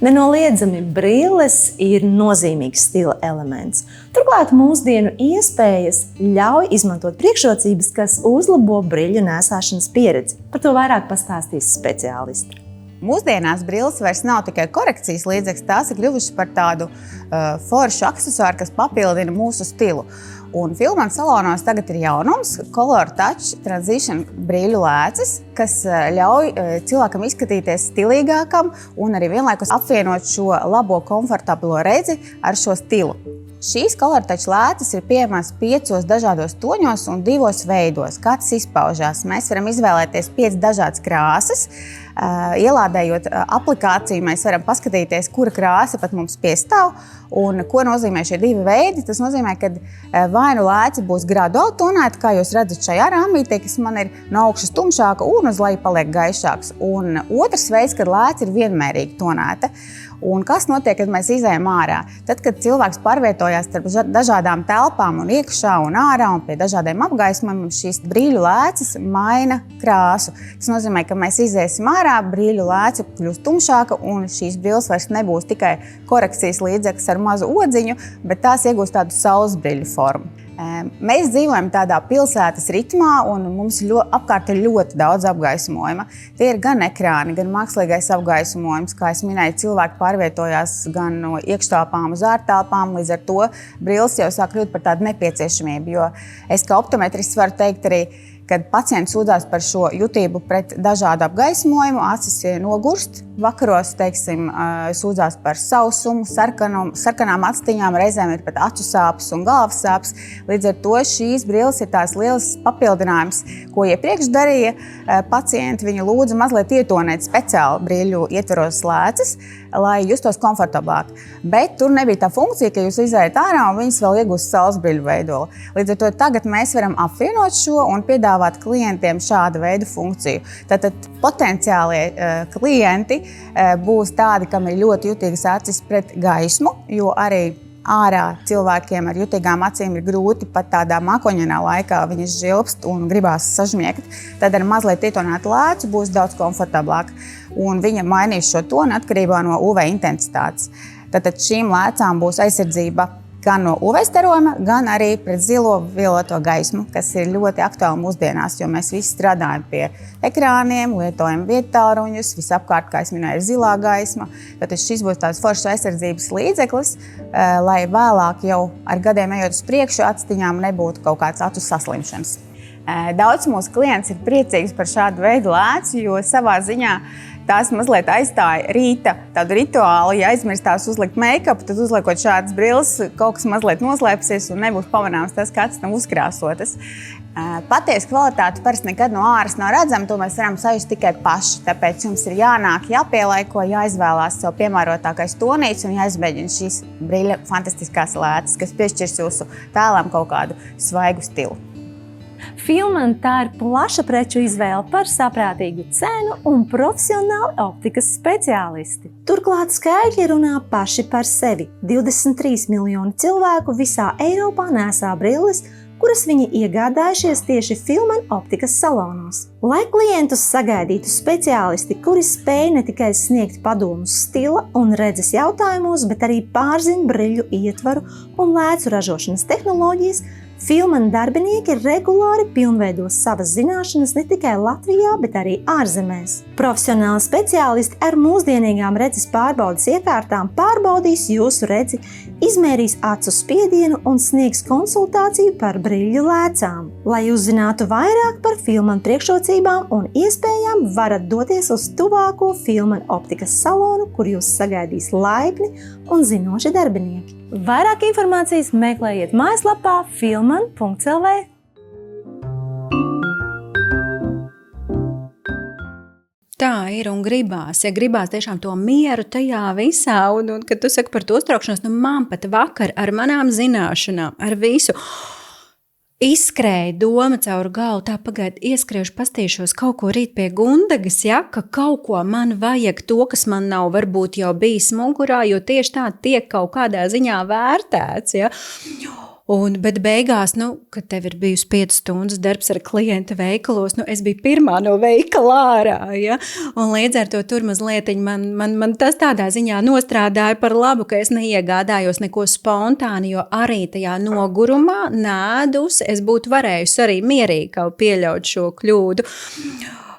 Nenoliedzami brilles ir nozīmīgs stila elements. Turklāt mūsdienu iespējas ļauj izmantot priekšrocības, kas uzlabo briļu nēsāšanas pieredzi. Par to vairāk pastāstīs speciālisti. Mūsdienās brilles vairs nav tikai korekcijas līdzeklis, tās ir kļuvušas par tādu foršu aksesuāru, kas papildina mūsu stilu. Un Filmanu salonos tagad ir jaunums Color Touch Transition brīļu lēcas, kas ļauj cilvēkam izskatīties stilīgākam un arī vienlaikus apvienot šo labo komfortablo redzi ar šo stilu. Šīs Color Touch lēcas ir pieejamas 5 dažādos toņos un 2 veidos. Kā tas izpaužās? Mēs varam izvēlēties 5 dažādas krāsas. Ielādējot aplikāciju, mēs varam paskatīties, kura krāsa pat mums piestāv un ko nozīmē šie 2 veidi. Tas nozīmē, ka vai nu lēca būs graduāli tonēta, kā jūs redzat šajā rāmītē, kas man ir no augšas tumšāka un uz leju paliek gaišāks. Un otrs veids, kad lēca ir vienmērīgi tonēta. Un kas notiek, kad mēs izējam ārā? Tad, kad cilvēks pārvietojās starp dažādām telpām un iekšā un ārā un pie dažādiem apgaismojumiem, šīs brīļu lēcas maina krāsu. Tas nozīmē, ka mēs iziesim ārā, brīļu lēca kļūst tumšāka un šīs brilles vairs nebūs tikai korekcijas līdzeklis ar mazu odziņu, bet tās iegūst tādu saulesbrīļu formu. Mēs dzīvojam tādā pilsētas ritmā un mums apkārt ir ļoti daudz apgaismojuma. Tie ir gan ekrāni, gan mākslīgais apgaismojums, kā es minēju, cilvēki pārvietojās gan no iekštelpām uz ārtelpām, līdz ar to brilles jau sāk kļūt par tādu nepieciešamību, jo es kā optometrists varu teikt arī, kad pacients sūdzās par šo jutību pret dažādu apgaismojumu, acis nogurst, vakaros, teiksim, sūdzās par sausumu, sarkanām actiņām, reizēm ir pat acu sāpes un galvas sāpes. Līdz ar to šīs brilles ir tās liels papildinājums, ko iepriekš darīja pacienti. Viņi lūdza mazliet ietonēt speciāli brīļu ietveros lēcas, lai justos komfortablāk. Bet tur nebija tā funkcija, ka jūs izējat ārā un viņas vēl iegūst saulesbrīļu veidolu. Līdz ar to tagad mēs varam apvienot šo un piedāvāt klientiem šādu veidu funkciju. Tātad potenciālie klienti būs tādi, kam ir ļoti jutīgas acis pret gaismu, jo arī ārā cilvēkiem ar jutīgām acīm ir grūti pat tādā mākoņainā laikā, viņas žilbst un gribās sažmiegt, tad ar mazliet ietonētu lēcu būs daudz komfortablāk. Un viņa mainīs šo tonu atkarībā no UV intensitātes. Tātad šīm lēcām būs aizsardzība gan no UV starojuma, gan arī pret zilo violeto gaismu, kas ir ļoti aktuāli mūsdienās, jo mēs visi strādājam pie ekrāniem, lietojam viedtālruņus, visapkārt, kā es minēju, ir zilā gaisma. Tātad šis būs tāds foršs aizsardzības līdzeklis, lai vēlāk jau ar gadiem ejot uz priekšu atstiņām nebūtu kaut kāds acu saslimšanas. Daudz mūsu klients ir priecīgs par šādu veidu lēcu, jo savā ziņā tās mazliet aizstāja rīta tādu rituālu. Ja aizmirstās uzlikt make-up, tad uzliekot šādas brilles, kaut kas mazliet noslēpsies un nebūs pamanāms tas, ka acis nav uzkrāsotas. Patiesa kvalitāte parasti nekad no āras nav redzama, to mēs varam sajust tikai paši. Tāpēc jums ir jānāk, jāpielaiko, jāizvēlās sev piemērotākais tonīts un jāizmēģina šīs brīļa fantastiskās lēcas, kas piešķirs jūsu tēlam kaut kādu svaigu stilu. Filman tā ir plaša preču izvēle par saprātīgu cenu un profesionāli optikas speciālisti. Turklāt skaitļi runā paši par sevi. 23 miljoni cilvēku visā Eiropā nesā brilles, kuras viņi iegādājušies tieši Filman optikas salonos. Lai klientus sagaidītu speciālisti, kuri spēj ne tikai sniegt padomus stila un redzes jautājumos, bet arī pārzina briļu ietvaru un lēcu ražošanas tehnoloģijas, Filman darbinieki regulāri pilnveido savas zināšanas ne tikai Latvijā, bet arī ārzemēs. Profesionāli speciālisti ar mūsdienīgām redzes pārbaudes iekārtām pārbaudīs jūsu redzi, izmērīs acu spiedienu un sniegs konsultāciju par briļu lēcām. Lai uzzinātu vairāk par Filman priekšrocībām un iespējām, varat doties uz tuvāko Filman optikas salonu, kur jūs sagaidīs laipni un zinoši darbinieki. Vairāk informācijas meklējiet mājaslapā filman.lv. Tā ir un gribās, ja gribās tiešām to mieru tajā visā, un kad tu saki par to uztraukšanos, man pat vakar ar manām zināšanām, ar visu, izskrēja doma caur galvu, tā pagaid, ieskriešu, pastīšos kaut ko rīt pie Gundagas, ja, ka kaut ko man vajag to, kas man nav varbūt jau bijis mugurā, jo tieši tā tiek kaut kādā ziņā vērtēts, ja. Bet beigās, kad tev ir bijusi 5 stundas darbs ar klienta veikalos, es biju pirmā no veikala ārā, ja? Un līdz ar to tur mazliet man tas tādā ziņā nostrādāja par labu, ka es neiegādājos neko spontāni, jo arī tajā nogurumā, nēdus, es būtu varējusi arī mierīgi kaut pieļaut šo kļūdu.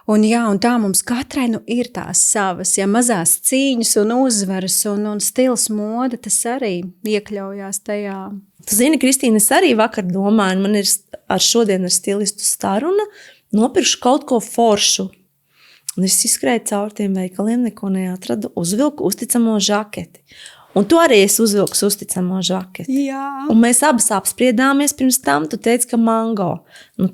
Un tā mums katrai ir tās savas, mazās cīņas un uzvaras un stils moda, tas arī iekļaujās tajā. Tu zini, Kristīne, es arī vakar domāju, man ir šodien ar stilistu saruna, nopirkšu kaut ko foršu. Un es izskrēju caur tiem veikaliem, neko neatradu, uzvilku uzticamo žaketi. Un tu arī esi uzvilkus uzticamo žaketi. Jā. Un mēs abas apspriedāmies pirms tam, tu teici, ka mango.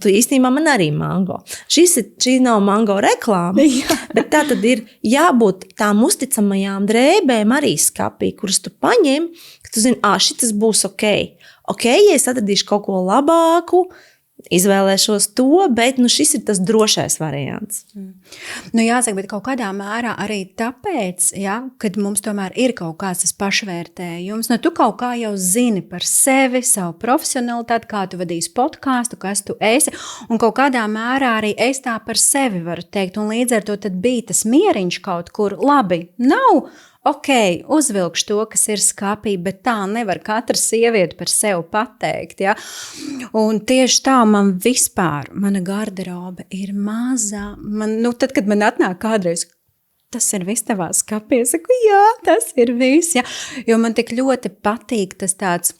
Tu īstenībā man arī mango. Šī nav mango reklāma, bet tā tad ir jābūt tām uzticamajām drēbēm arī skapī, kuras tu paņem, ka tu zini, šitas būs ok. Ok, ja es atradīšu kaut ko labāku, izvēlēšos to, bet šis ir tas drošais variants. Jāsaka, bet kaut kādā mērā arī tāpēc, kad mums tomēr ir kaut kāds tas pašvērtējums, tu kaut kā jau zini par sevi, savu profesionalitāti, kā tu vadīsi podcastu, kas tu esi, un kaut kādā mērā arī es tā par sevi varu teikt, un līdz ar to tad bija tas mieriņš kaut kur, labi, nav. Ok, uzvilkšu to, kas ir skapī, bet tā nevar katra sieviete par sevi pateikt. Ja? Un tieši tā man vispār, mana garderobe ir mazā. Tad, kad man atnāk kādreiz, tas ir viss tavā skapī, es saku, jā, tas ir viss. Ja? Jo man tik ļoti patīk tas tāds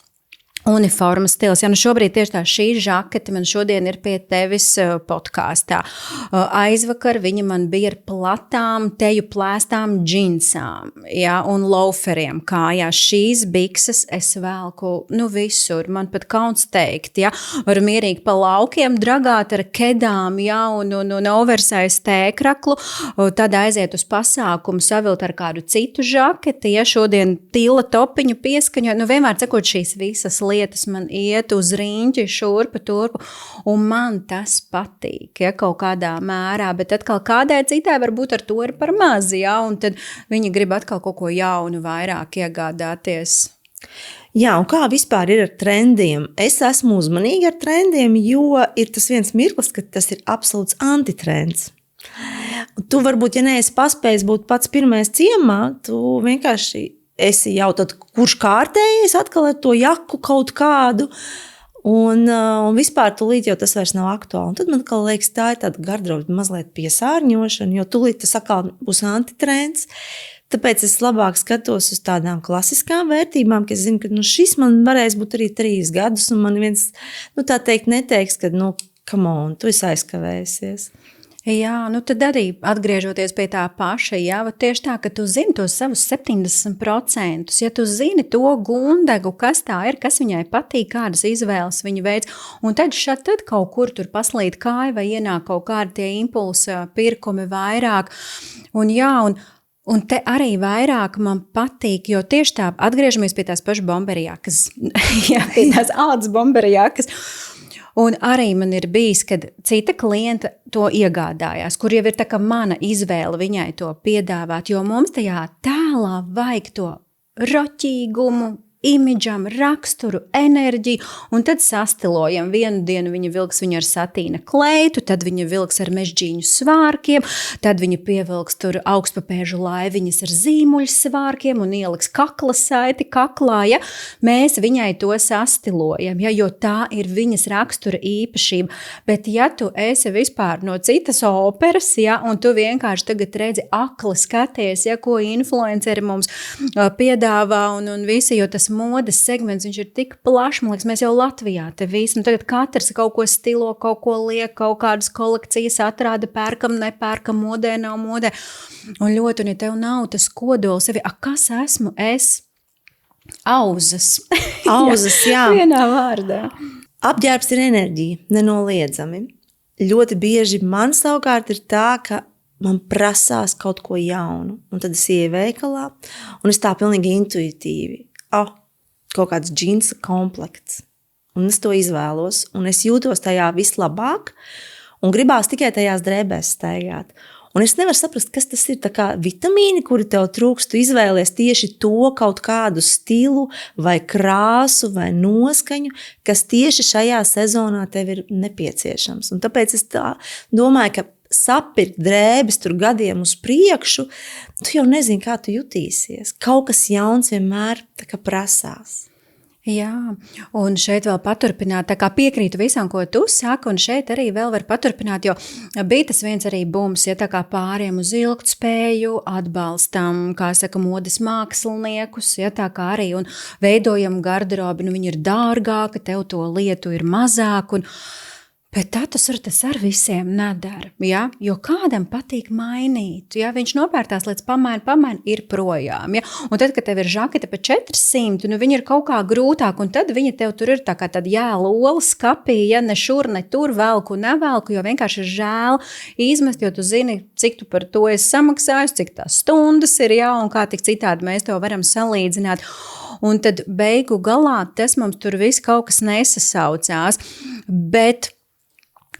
uniformas stils. Šobrīd tieši tā šī žakete man šodien ir pie tevis podkāstā. Aizvakar viņa man bija ar platām, teju plēstām džinsām, un lauferiem kājās. Šīs bikses es velku, visur. Man pat kauns teikt, varu mierīgi pa laukiem dragāt ar kedām, un oversize tēkraklu, tad aiziet uz pasākumu, savilt ar kādu citu žaketi, šodien tila topiņu pieskaņot, vienmēr sakot šīs visas lietas man iet uz riņķi, šurpu, turpu, un man tas patīk, kaut kādā mērā, bet atkal kādai citai varbūt ar to ir par maz, un tad viņi grib atkal kaut ko jaunu vairāk iegādāties. Jā, un kā vispār ir ar trendiem? Es esmu uzmanīga ar trendiem, jo ir tas viens mirklis, kad tas ir absolūts antitrends. Tu varbūt, ja neesi paspējis būt pats pirmais ciemā, tu vienkārši esi jau tad, kurš kārtējies atkal ar to jaku kaut kādu, un vispār tūlīt jau tas vairs nav aktuāli. Un tad man liekas, tā ir tāda garderoba mazliet piesārņošana, jo tūlīt tas atkal būs antitrends. Tāpēc es labāk skatos uz tādām klasiskām vērtībām, ka es zinu, ka šis man varēs būt arī 3 gadus, un man viens, tā teikt, neteiks, ka, come on, tu esi aizkavējusies. Jā, tad arī atgriežoties pie tā paša, jā, tieši tā, ka tu zini tos savus 70%, ja tu zini to gundegu, kas tā ir, kas viņai patīk, kādas izvēles viņa veids, un tad kaut kur tur paslīd kāja vai ienāk kaut kādi tie impulsa pirkumi vairāk, un te arī vairāk man patīk, jo tieši tā atgriežamies pie tās pašas bomberjakas, jā, pie tās ādas bomberjakas. Un arī man ir bijis, kad cita klienta to iegādājās, kur jau ir tā kā mana izvēle viņai to piedāvāt, jo mums tajā tēlā vajag to roķīgumu, imidžam, raksturu, enerģiju, un tad sastilojam. Vienu dienu viņa vilks viņu ar satīna kleitu, tad viņa vilks ar mežģīņu svārkiem, tad viņa pievilks tur augstpapēžu laiviņas ar zīmuļu svārkiem un ieliks kakla saiti kaklā, ja mēs viņai to sastilojam, ja, jo tā ir viņas rakstura īpašība. Bet ja tu esi vispār no citas operas, ja, un tu vienkārši tagad redzi akli skaties, ja, ko influenceri mums piedāvā un visi, jo tas modes segments, viņš ir tik plašs, man liekas, mēs jau Latvijā te visi, tagad katrs kaut ko stilo, kaut ko liek, kaut kādas kolekcijas atrāda, pērkam, nepērkam, modē, nav modē. Un ļoti, un ja tev nav tas kodols sevi, kas esmu es? Auzas. Auzas, jā. Vienā vārdā. Apģērbs ir enerģija, nenoliedzami. Ļoti bieži man savukārt ir tā, ka man prasās kaut ko jaunu, un tad es ieju veikalā, un es tā pilnīgi intuitīvi. Kaut kāds džinsa komplekts. Un es to izvēlos, un es jūtos tajā vislabāk, un gribās tikai tajās drēbēs staigāt. Un es nevaru saprast, kas tas ir, tā kā vitamīni, kuri tev trūkst, tu izvēlies tieši to kaut kādu stilu vai krāsu vai noskaņu, kas tieši šajā sezonā tev ir nepieciešams. Un tāpēc es tā domāju, ka sapirkt drēbes tur gadiem uz priekšu, tu jau nezini, kā tu jutīsies. Kaut kas jauns vienmēr tā kā prasās. Jā, un šeit vēl paturpināt, tā kā piekrītu visam, ko tu saki, un šeit arī vēl var paturpināt, jo bija tas viens arī bums, ja tā kā pāriem uz ilgtspēju, atbalstam, kā saka, modes māksliniekus, ja tā kā arī, un veidojam garderobi, viņi ir dārgāka, tev to lietu ir mazāk, bet tas ar visiem nedara, ja? Jo kādam patīk mainīt, ja? Viņš nopērtās līdz pamaina, ir projām. Ja? Un tad, kad tev ir žakete pa 400, viņa ir kaut kā grūtāk, un tad viņa tev tur ir tā kā tāda jālola skapī, ja ne šur, ne tur velku, nevelku, jo vienkārši ir žēl izmest, jo tu zini, cik tu par to esi samaksājis, cik tās stundas ir, ja? Un kā tik citādi mēs to varam salīdzināt. Un tad beigu galā tas mums tur viss kaut kas nesasaucās, bet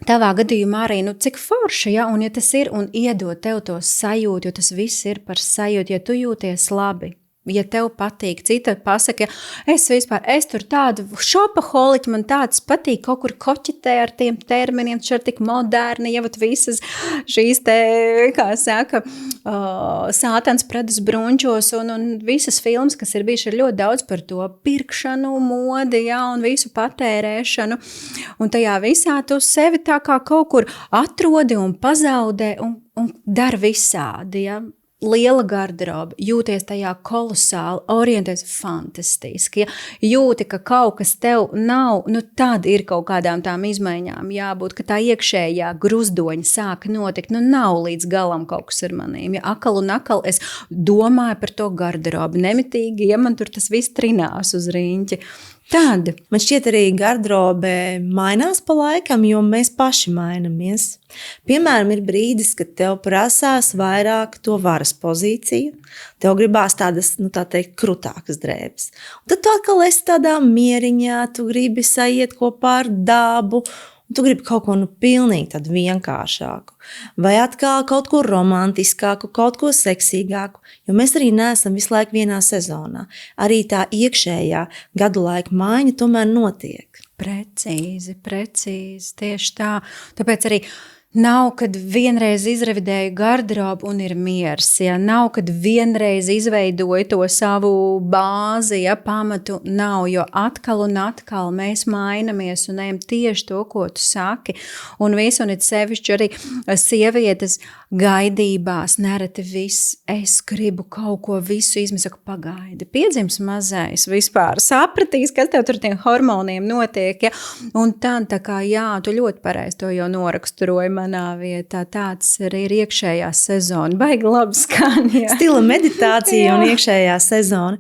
tavā gadījumā arī, cik forši, ja, un ja tas ir, un iedod tev to sajūtu, jo tas viss ir par sajūtu, ja tu jūties labi, ja tev patīk, cita pasaka, es tur tādu šopaholiķi, man tāds patīk, kaut kur koķitē ar tiem terminiem, šeit tik moderni, ja vat visas šīs te, kā saka, sātans pradas brunčos un visas filmas, kas ir bijuši, ir ļoti daudz par to pirkšanu, modi, ja, un visu patērēšanu, un tajā visā tu sevi tā kā kaut kur atrodi un pazaudē un dar visādi, ja. Liela garderoba, jūties tajā kolosāli, orientēs fantastiski, ja? Jūti, ka kaut kas tev nav, tad ir kaut kādām tām izmaiņām jābūt, ka tā iekšējā gruzdoņa sāka notikt, nav līdz galam kaut kas ar manīm, ja akal un akal es domāju par to garderobu, nemitīgi, ja man tur tas viss trinās uz riņķi. Tad. Man šķiet arī garderobe mainās pa laikam, jo mēs paši mainamies. Piemēram, ir brīdis, kad tev prasās vairāk to varas pozīciju, tev gribās tādas, tā teikt, krutākas drēbes. Un tad tu atkal esi tādā mieriņā, tu gribi saiet kopā ar dabu, un tu gribi kaut ko pilnīgi tādu vienkāršāku, vai atkal kaut ko romantiskāku, kaut ko seksīgāku, jo mēs arī neesam visu laiku vienā sezonā. Arī tā iekšējā gadu laika maiņa tomēr notiek. Precīzi, tieši tā. Tāpēc arī nav, kad vienreiz izrevidēju garderobu un ir miers. Ja? Nav, kad vienreiz izveidoju to savu bāzi, ja? Pamatu nav, jo atkal un atkal mēs mainamies un ejam tieši to, ko tu saki. Un visu, un it sevišķi arī sievietes gaidībās, nereti viss, es gribu kaut ko visu izmest, pagaidi, piedzims mazais vispār, sapratīs, kas tev tur tiem hormoniem notiek, ja? Un tad, tā kā, jā, tu ļoti pareizi to jau noraksturoji manā vietā, tāds arī ir iekšējā sezona, baigi labi skan, ja? Stila meditācija un iekšējā sezona.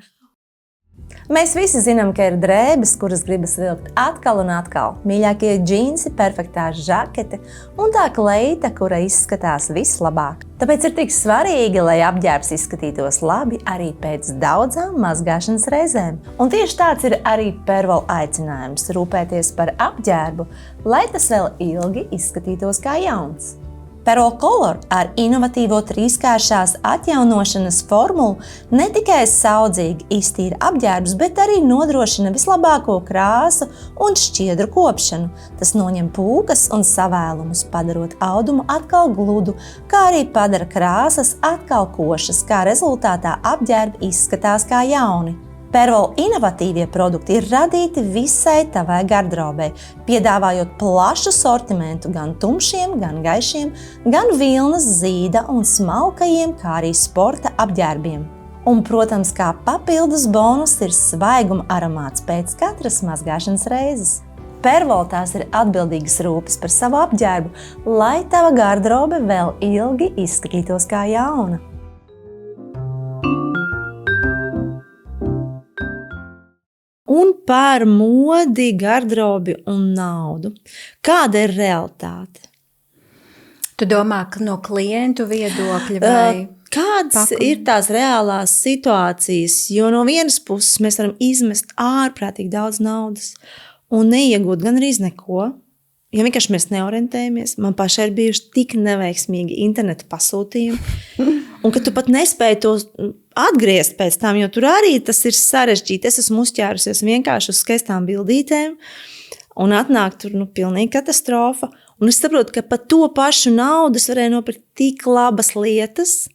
Mēs visi zinām, ka ir drēbes, kuras gribas vilkt atkal un atkal. Mīļākie džinsi, perfektā žakete un tā kleita, kura izskatās vislabāk. Tāpēc ir tik svarīgi, lai apģērbs izskatītos labi arī pēc daudzām mazgāšanas reizēm. Un tieši tāds ir arī Perwoll aicinājums – rūpēties par apģērbu, lai tas vēl ilgi izskatītos kā jauns. Perwoll Color ar inovatīvo trīskāršās atjaunošanas formulu ne tikai saudzīgi iztīra apģērbus, bet arī nodrošina vislabāko krāsu un šķiedru kopšanu. Tas noņem pūkas un savēlumus, padarot audumu atkal gludu, kā arī padara krāsas atkal košas, kā rezultātā apģērbi izskatās kā jauni. Perwoll inovatīvie produkti ir radīti visai tavai garderobei, piedāvājot plašu sortimentu gan tumšiem, gan gaišiem, gan vilnas, zīda un smalkajiem, kā arī sporta apģērbiem. Un, protams, kā papildus bonus ir svaiguma aromāts pēc katras mazgāšanas reizes. Perwoll tās ir atbildīgas rūpes par savu apģērbu, lai tava garderobe vēl ilgi izskatītos kā jauna. Un par modi, garderobi un naudu. Kāda ir realitāte? Tu domā, ka no klientu viedokļa vai? Kādas ir tās reālās situācijas? Jo no vienas puses mēs varam izmest ārprātīgi daudz naudas un neiegūt gan arī neko. Ja vienkārši mēs neorientējamies, man pašai ir bijuši tik neveiksmīgi interneta pasūtījumi, un ka tu pat nespēji to atgriezt pēc tam, jo tur arī tas ir sarežģīti. Es esmu uzķērusies vienkārši uz skaistām bildītēm, un atnāk tur pilnīgi katastrofa. Un es saprotu, ka pat to pašu naudu es varēju nopirkt tik labas lietas.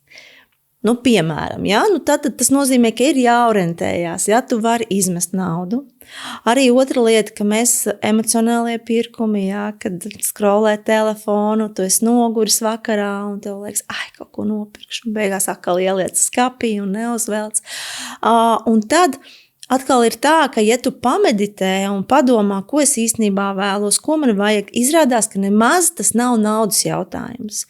Piemēram, ja? Tad tas nozīmē, ka ir jāorientējās, ja tu vari izmest naudu. Arī otra lieta, ka mēs emocionālie pirkumi, ja? Kad skrolē telefonu, tu esi noguris vakarā un tev liekas, kaut ko nopirkšu, un beigās atkal ieliec skapī un neuzvelc. Un tad atkal ir tā, ka ja tu pameditē un padomā, ko es īstenībā vēlos, ko man vajag, izrādās, ka nemaz tas nav naudas jautājums.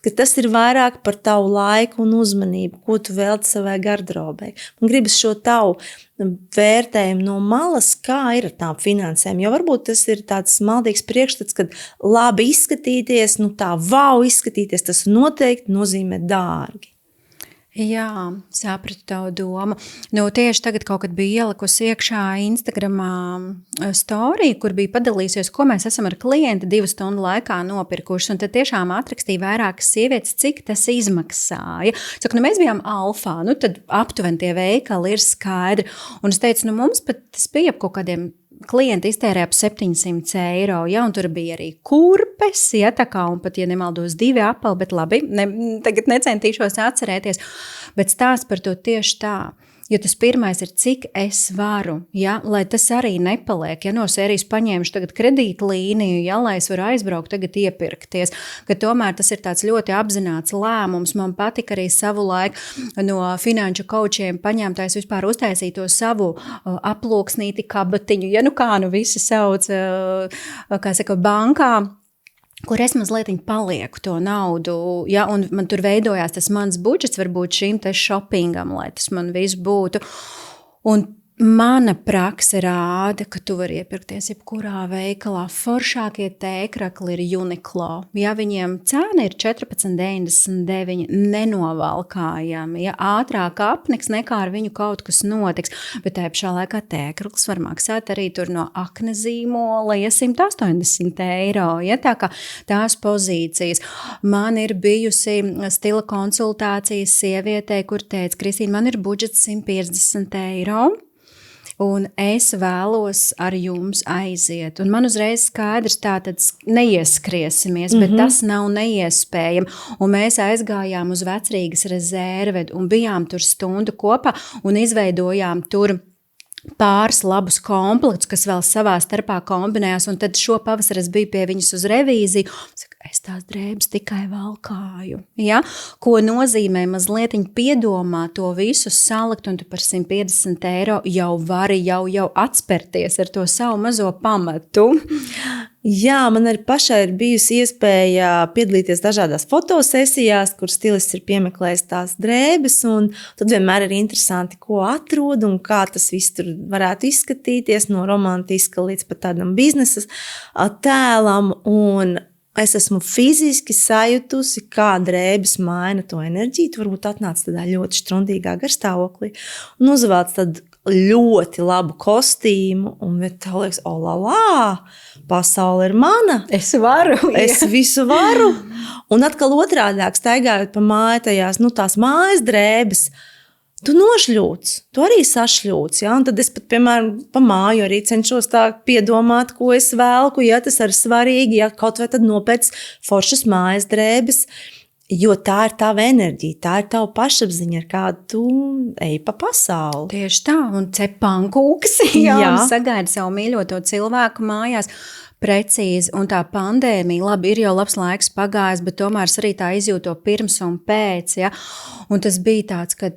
Ka tas ir vairāk par tavu laiku un uzmanību, ko tu velti savai garderobei. Man gribas šo tavu vērtējumu no malas, kā ir ar tām finansēm. Jo varbūt tas ir tāds maldīgs priekšstats, kad labi izskatīties, tā vau izskatīties, tas noteikti nozīmē dārgi. Jā, sapratu tavu domu. Tieši tagad kaut kad bija ielikusi iekšā Instagramā storija, kur bija padalījusies, ko mēs esam ar klienti 2 stundu laikā nopirkuši. Un tad tiešām atrakstīja vairākas sievietes, cik tas izmaksāja. Saka, mēs bijām alfā, tad aptuveni tie veikali ir skaidri. Un es teicu, mums pat tas bija kaut kādiem klienti iztērēja ap 700 eiro, ja, un tur bija arī kurpes, ja, tā kā, un pat, ja nemaldos, 2 apeli, bet labi, tagad necentīšos atcerēties, bet stāst par to tieši tā. Jo tas pirmais ir, cik es varu, ja, lai tas arī nepaliek. Ja no sērijas paņēmuši tagad kredītlīniju, ja, lai es varu aizbraukt, tagad iepirkties. Ka tomēr tas ir tāds ļoti apzināts lēmums. Man patika arī savu laiku no finanšu kaučiem paņemtājs vispār uztaisīt to savu aploksnīti kabatiņu. Ja kā visi sauc, kā saka, bankā. Kur es mazliet palieku to naudu, ja, un man tur veidojās tas mans budžets, varbūt šim te shoppingam, lai tas man viss būtu. Un Mana prakse rāda, ka tu vari iepirkties jebkurā veikalā. Foršākie tēkrakli ir Uniqlo. Ja viņiem cena ir 14,99, nenovalkājami. Ja ātrāk apniks, nekā ar viņu kaut kas notiks. Bet tajā pašā laikā tēkraklis var maksāt arī tur no akne zīmola, ja 180 eiro. Ja, tā kā tās pozīcijas. Man ir bijusi stila konsultācijas sievietei, kur teica, Kristīna, man ir budžets 150 eiro. Un es vēlos ar jums aiziet. Un man uzreiz skaidrs, tātad neieskriesimies, bet tas nav neiespējami. Un mēs aizgājām uz Vecrīgas rezervedu un bijām tur stundu kopā un izveidojām tur pāris labus komplektus, kas vēl savā starpā kombinējās. Un tad šo pavasari es biju pie viņas uz revīziju. Es tās drēbes tikai valkāju. Ja? Ko nozīmē mazliet piedomā to visu salikt, un tu par 150 eiro jau vari jau atspērties ar to savu mazo pamatu. Jā, man arī pašai ir bijusi iespēja piedalīties dažādās fotosesijās, kur stilists ir piemeklējis tās drēbes, un tad vienmēr ir interesanti, ko atrod un kā tas viss tur varētu izskatīties, no romantiska līdz pat tādam biznesa tēlam, un es esmu fiziski sajutusi, kā drēbes maina to enerģiju. Tu varbūt atnāc tādā ļoti štrundīgā garstāvoklī un uzvelc tad ļoti labu kostīmu, un tev liekas, olā, pasaule ir mana. Es varu. Es visu varu. Un atkal otrādāk, staigājot pa māju tajās, tās mājas drēbes, tu nošļūts, tu arī sašļūts. Ja? Un tad es pat, piemēram, pa māju arī cenšos tā piedomāt, ko es velku, ja tas ir svarīgi, ja kaut vai tad nopēc foršas mājas drēbes, jo tā ir tava enerģija, tā ir tava pašapziņa, ar kādu tu ej pa pasauli. Tieši tā, un cep pankūkas, un sagaidi savu mīļoto cilvēku mājās. Precīzi, un tā pandēmija, labi, ir jau labs laiks pagājis, bet tomēr es arī tā izjūtu to pirms un pēc, ja? Un tas bija tāds, ka,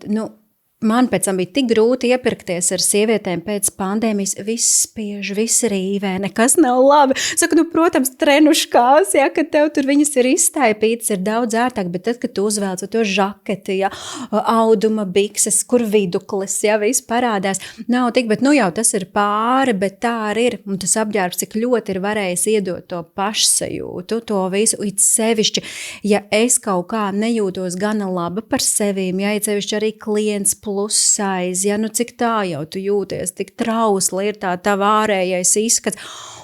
man pēc tam bija tik grūti iepirkties ar sievietēm pēc pandēmijas. Viss spiež, viss rīvē, nekas nav labi. Saku, protams, trenuškās, ja, kad tev tur viņas ir izstaipītas, ir daudz ērtāk, bet tad, kad tu uzvelc to žaketi, ja, auduma bikses, kur viduklis, ja, viss parādās, nav tik, bet jau tas ir pāri, bet tā arī ir. Un tas apģērbs, cik ļoti ir varējis iedot to pašsajūtu, to visu, it sevišķi, ja es kaut kā nejūtos gana laba par sevīm, ja, it sevišķi arī klients plus size, ja, cik tā jau tu jūties, tik trausli ir tā tava ārējais izskats,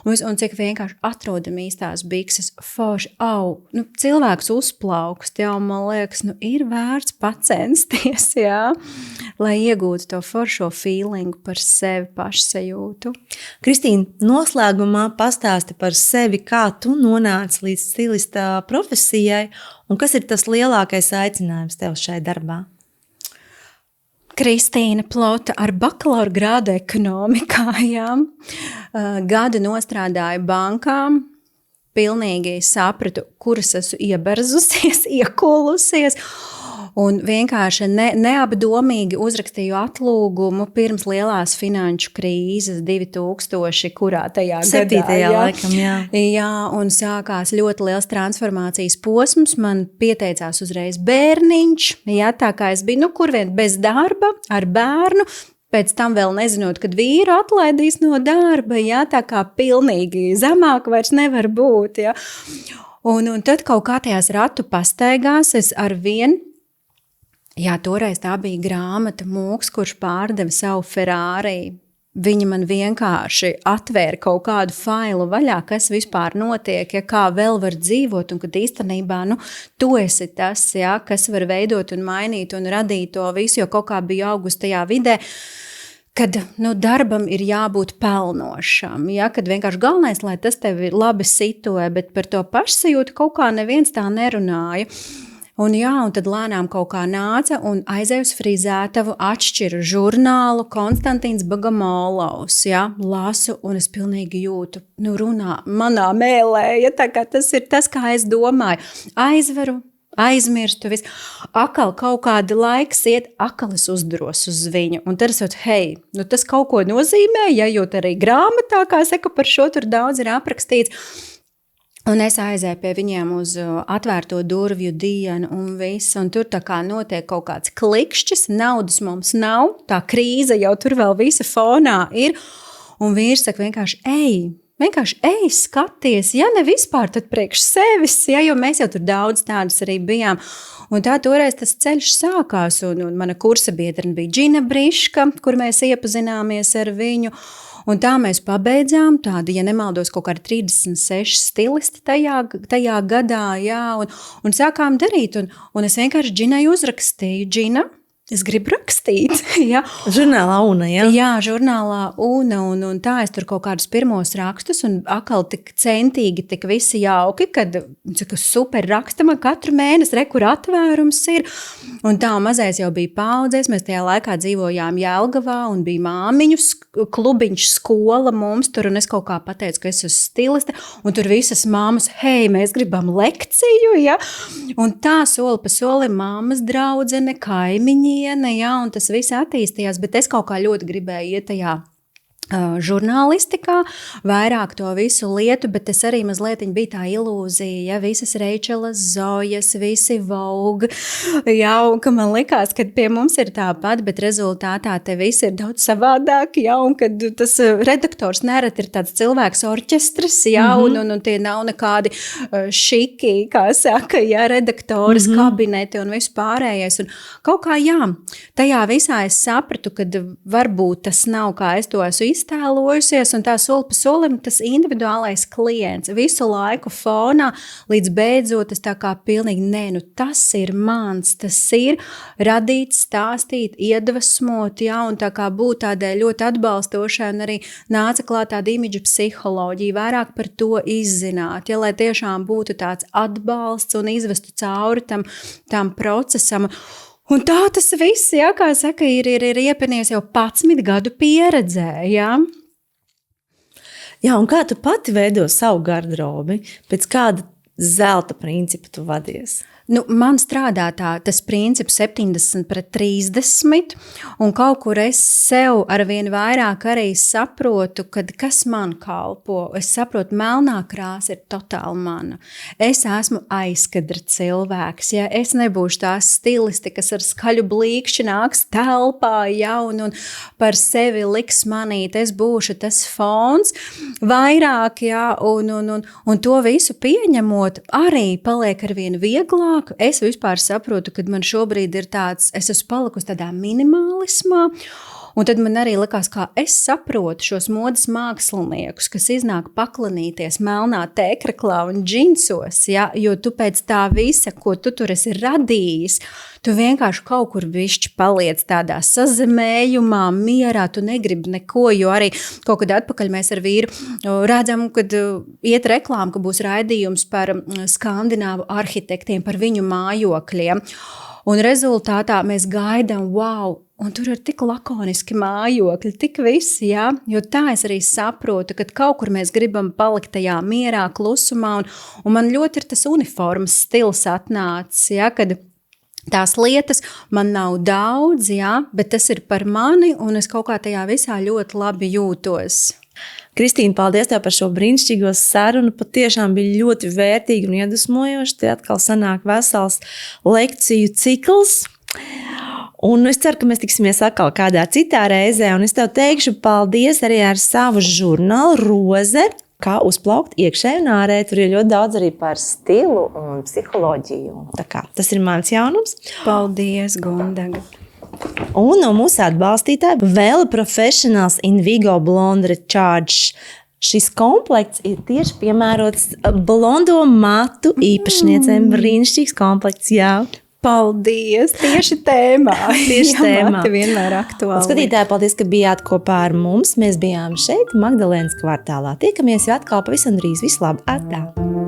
un cik vienkārši atrodam īstās bikses, forši, cilvēks uzplaukst, jau, man liekas, ir vērts pacensties, jā, lai iegūtu to foršo feelingu par sevi pašsajūtu. Kristīna, noslēgumā pastāsti par sevi, kā tu nonāci līdz stilista profesijai, un kas ir tas lielākais aicinājums tev šai darbā? Kristīna Plota ar bakalaura grādu ekonomikā, jā. Gadu nostrādāju bankām, pilnīgi sapratu, kuras esmu ieberzusies, iekolusies, un vienkārši neapdomīgi uzrakstīju atlūgumu pirms lielās finanšu krīzes 2000, kurā tajā 7. gadā. Laikam, jā. Jā, un sākās ļoti liels transformācijas posms. Man pieteicās uzreiz bērniņš, jā, tā kā es biju, kur vien bez darba, ar bērnu, pēc tam vēl nezinot, kad vīru atlaidīs no darba, jā, tā kā pilnīgi zemāk vairs nevar būt, jā. Un tad kaut kā tajās ratu pastaigās es ar vienu. Jā, toreiz tā bija grāmata Mūks, kurš pārdeva savu Ferrari. Viņa man vienkārši atvēra kaut kādu failu vaļā, kas vispār notiek, ja kā vēl var dzīvot, un kad īstenībā, tu esi tas, ja, kas var veidot un mainīt un radīt to visu, jo kaut kā bija augusi tajā vidē, kad darbam ir jābūt pelnošam, ja, kad vienkārši galvenais, lai tas tevi labi situē, bet par to pašsajūtu kaut kā neviens tā nerunāja. Un tad lēnām kaut kā nāca un aizēju uz frizētavu, atšķiru žurnālu Konstantīns Bogomolovs, ja, lasu, un es pilnīgi jūtu, runā manā mēlē, ja, tā kā tas ir tas, kā es domāju. Aizveru, aizmirstu, viss. Akal kaut kādi laiks iet, akal es uzduros uz viņu. Un tad es jūtu, hei, tas kaut ko nozīmē, ja jūt arī grāmatā, kā saka, par šo tur daudz ir aprakstīts. Un es aizēju pie viņiem uz atvērto durvju dienu un visu, un tur tā kā notiek kaut kāds klikšķis, naudas mums nav, tā krīze jau tur vēl visa fonā ir, un vīrs saka vienkārši ej, skaties, ja ne vispār, tad priekš sevis, ja, jo mēs jau tur daudz tādus arī bijām. Un tā toreiz tas ceļš sākās, un mana kursa biedrene bija Džina Briška, kur mēs iepazināmies ar viņu. Un tā mēs pabeidzām tādu, ja nemaldos, kaut kādi 36 stilisti tajā gadā, jā, un sākām darīt. Un es vienkārši Džinai uzrakstīju, Džina, es gribu rakstīt. Ja. Žurnālā Una, ja? Jā, žurnālā Una, un tā es tur kaut kādus pirmos rakstus, un atkal tik centīgi, tik visi jauki, kad super rakstama katru mēnesi, kur atvērums ir. Un tā mazais jau bija paudzēs, mēs tajā laikā dzīvojām Jelgavā, un bija māmiņu klubiņš, skola mums tur, un es kaut kā pateicu, ka es esmu stiliste, un tur visas māmas, hei, mēs gribam lekciju, ja? Un tā soli pa solim māmas draudzene, kaimiņi, jā, un tas viss attīstījās, bet es kaut kā ļoti gribēju iet tajā žurnālistikā, vairāk to visu lietu, bet tas arī mazliet bija tā ilūzija, ja, visas Reičelas Zojas, visi Vogue, jā, un ka man likās, ka pie mums ir tāpat, bet rezultātā te viss ir daudz savādāk, jā, un kad tas redaktors nereti ir tāds cilvēks orķestris, jā, un tie nav nekādi šiki, kā saka, jā, redaktoras kabineti un viss pārējais, un kaut kā, jā, tajā visā es sapratu, kad varbūt tas nav, kā es to esmu iztēlojusies, un tā soli pa solim tas individuālais klients visu laiku fonā, līdz beidzot tas tā kā pilnīgi, tas ir mans, tas ir radīt, stāstīt, iedvesmot, jā, un tā kā būt tādai ļoti atbalstošai, un arī nāca klāt tāda imidža psiholoģija, vairāk par to izzināt, ja, lai tiešām būtu tāds atbalsts un izvestu cauri tam procesam. Un tā tas viss, jā, kā saka, ir iepinies jau 11 gadu pieredzē, jā. Jā, un kā tu pati veido savu garderobi? Pēc kāda zelta principa tu vadies? Nu, man strādā tas princips 70/30, un kaut kur es sev arvien vairāk arī saprotu, kas man kalpo. Es saprotu, melnā krāsa ir totāli mana. Es esmu aizkadra cilvēks, ja es nebūšu tā stiliste, kas ar skaļu blīkšķi nāks telpā, ja, un par sevi liks manīt. Es būšu tas fons vairāk, ja, un to visu pieņemot, arī paliek arvien vieglāk. Es vispār saprotu, ka man šobrīd ir tāds, es esmu palikusi tādā minimālismā, un tad man arī likās, kā es saprotu šos modes māksliniekus, kas iznāk paklanīties melnā tēkraklā un džinsos, ja, jo tu pēc tā visa, ko tu tur esi radījis, tu vienkārši kaut kur bišķi paliec tādā sazemējumā, mierā, tu negribi neko, jo arī kaut kad atpakaļ mēs ar vīru redzam, kad iet reklāma, ka būs raidījums par skandināvu arhitektiem, par viņu mājokļiem. Un rezultātā mēs gaidām, wow, un tur ir tik lakoniski mājokļi, tik visi, jā, jo tā es arī saprotu, ka kaut kur mēs gribam palikt tajā mierā, klusumā, un man ļoti ir tas uniformas stils atnācis, jā, kad tās lietas man nav daudz, jā, bet tas ir par mani, un es kaut kā tajā visā ļoti labi jūtos. Kristīne, paldies tev par šo brīnišķīgo sarunu. Patiešām bija ļoti vērtīgi un iedvesmojoši. Te atkal sanāk vesels lekciju cikls. Un es ceru, ka mēs tiksimies atkal kādā citā reizē. Un es tev teikšu paldies arī ar savu žurnālu Roze, kā uzplaukt iekšēji un ārēji. Tur ir ļoti daudz arī par stilu un psiholoģiju. Tā kā tas ir mans jaunums. Paldies, Gundaga. Un no mūsu atbalstītāja Vela Professionals in Vigo Blonde Recharge. Šis komplekts ir tieši piemērots blondo matu īpašniecēm. Brīnišķīgs komplekts, jā. Paldies! Tieši tēmā. Tieši tēmā. Mati vienmēr aktuāli. Skatītāji, paldies, ka bijāt kopā ar mums. Mēs bijām šeit, Magdalēnas kvartālā. Tiekamies jau atkal pavisam drīz. Vislabāk! Atā!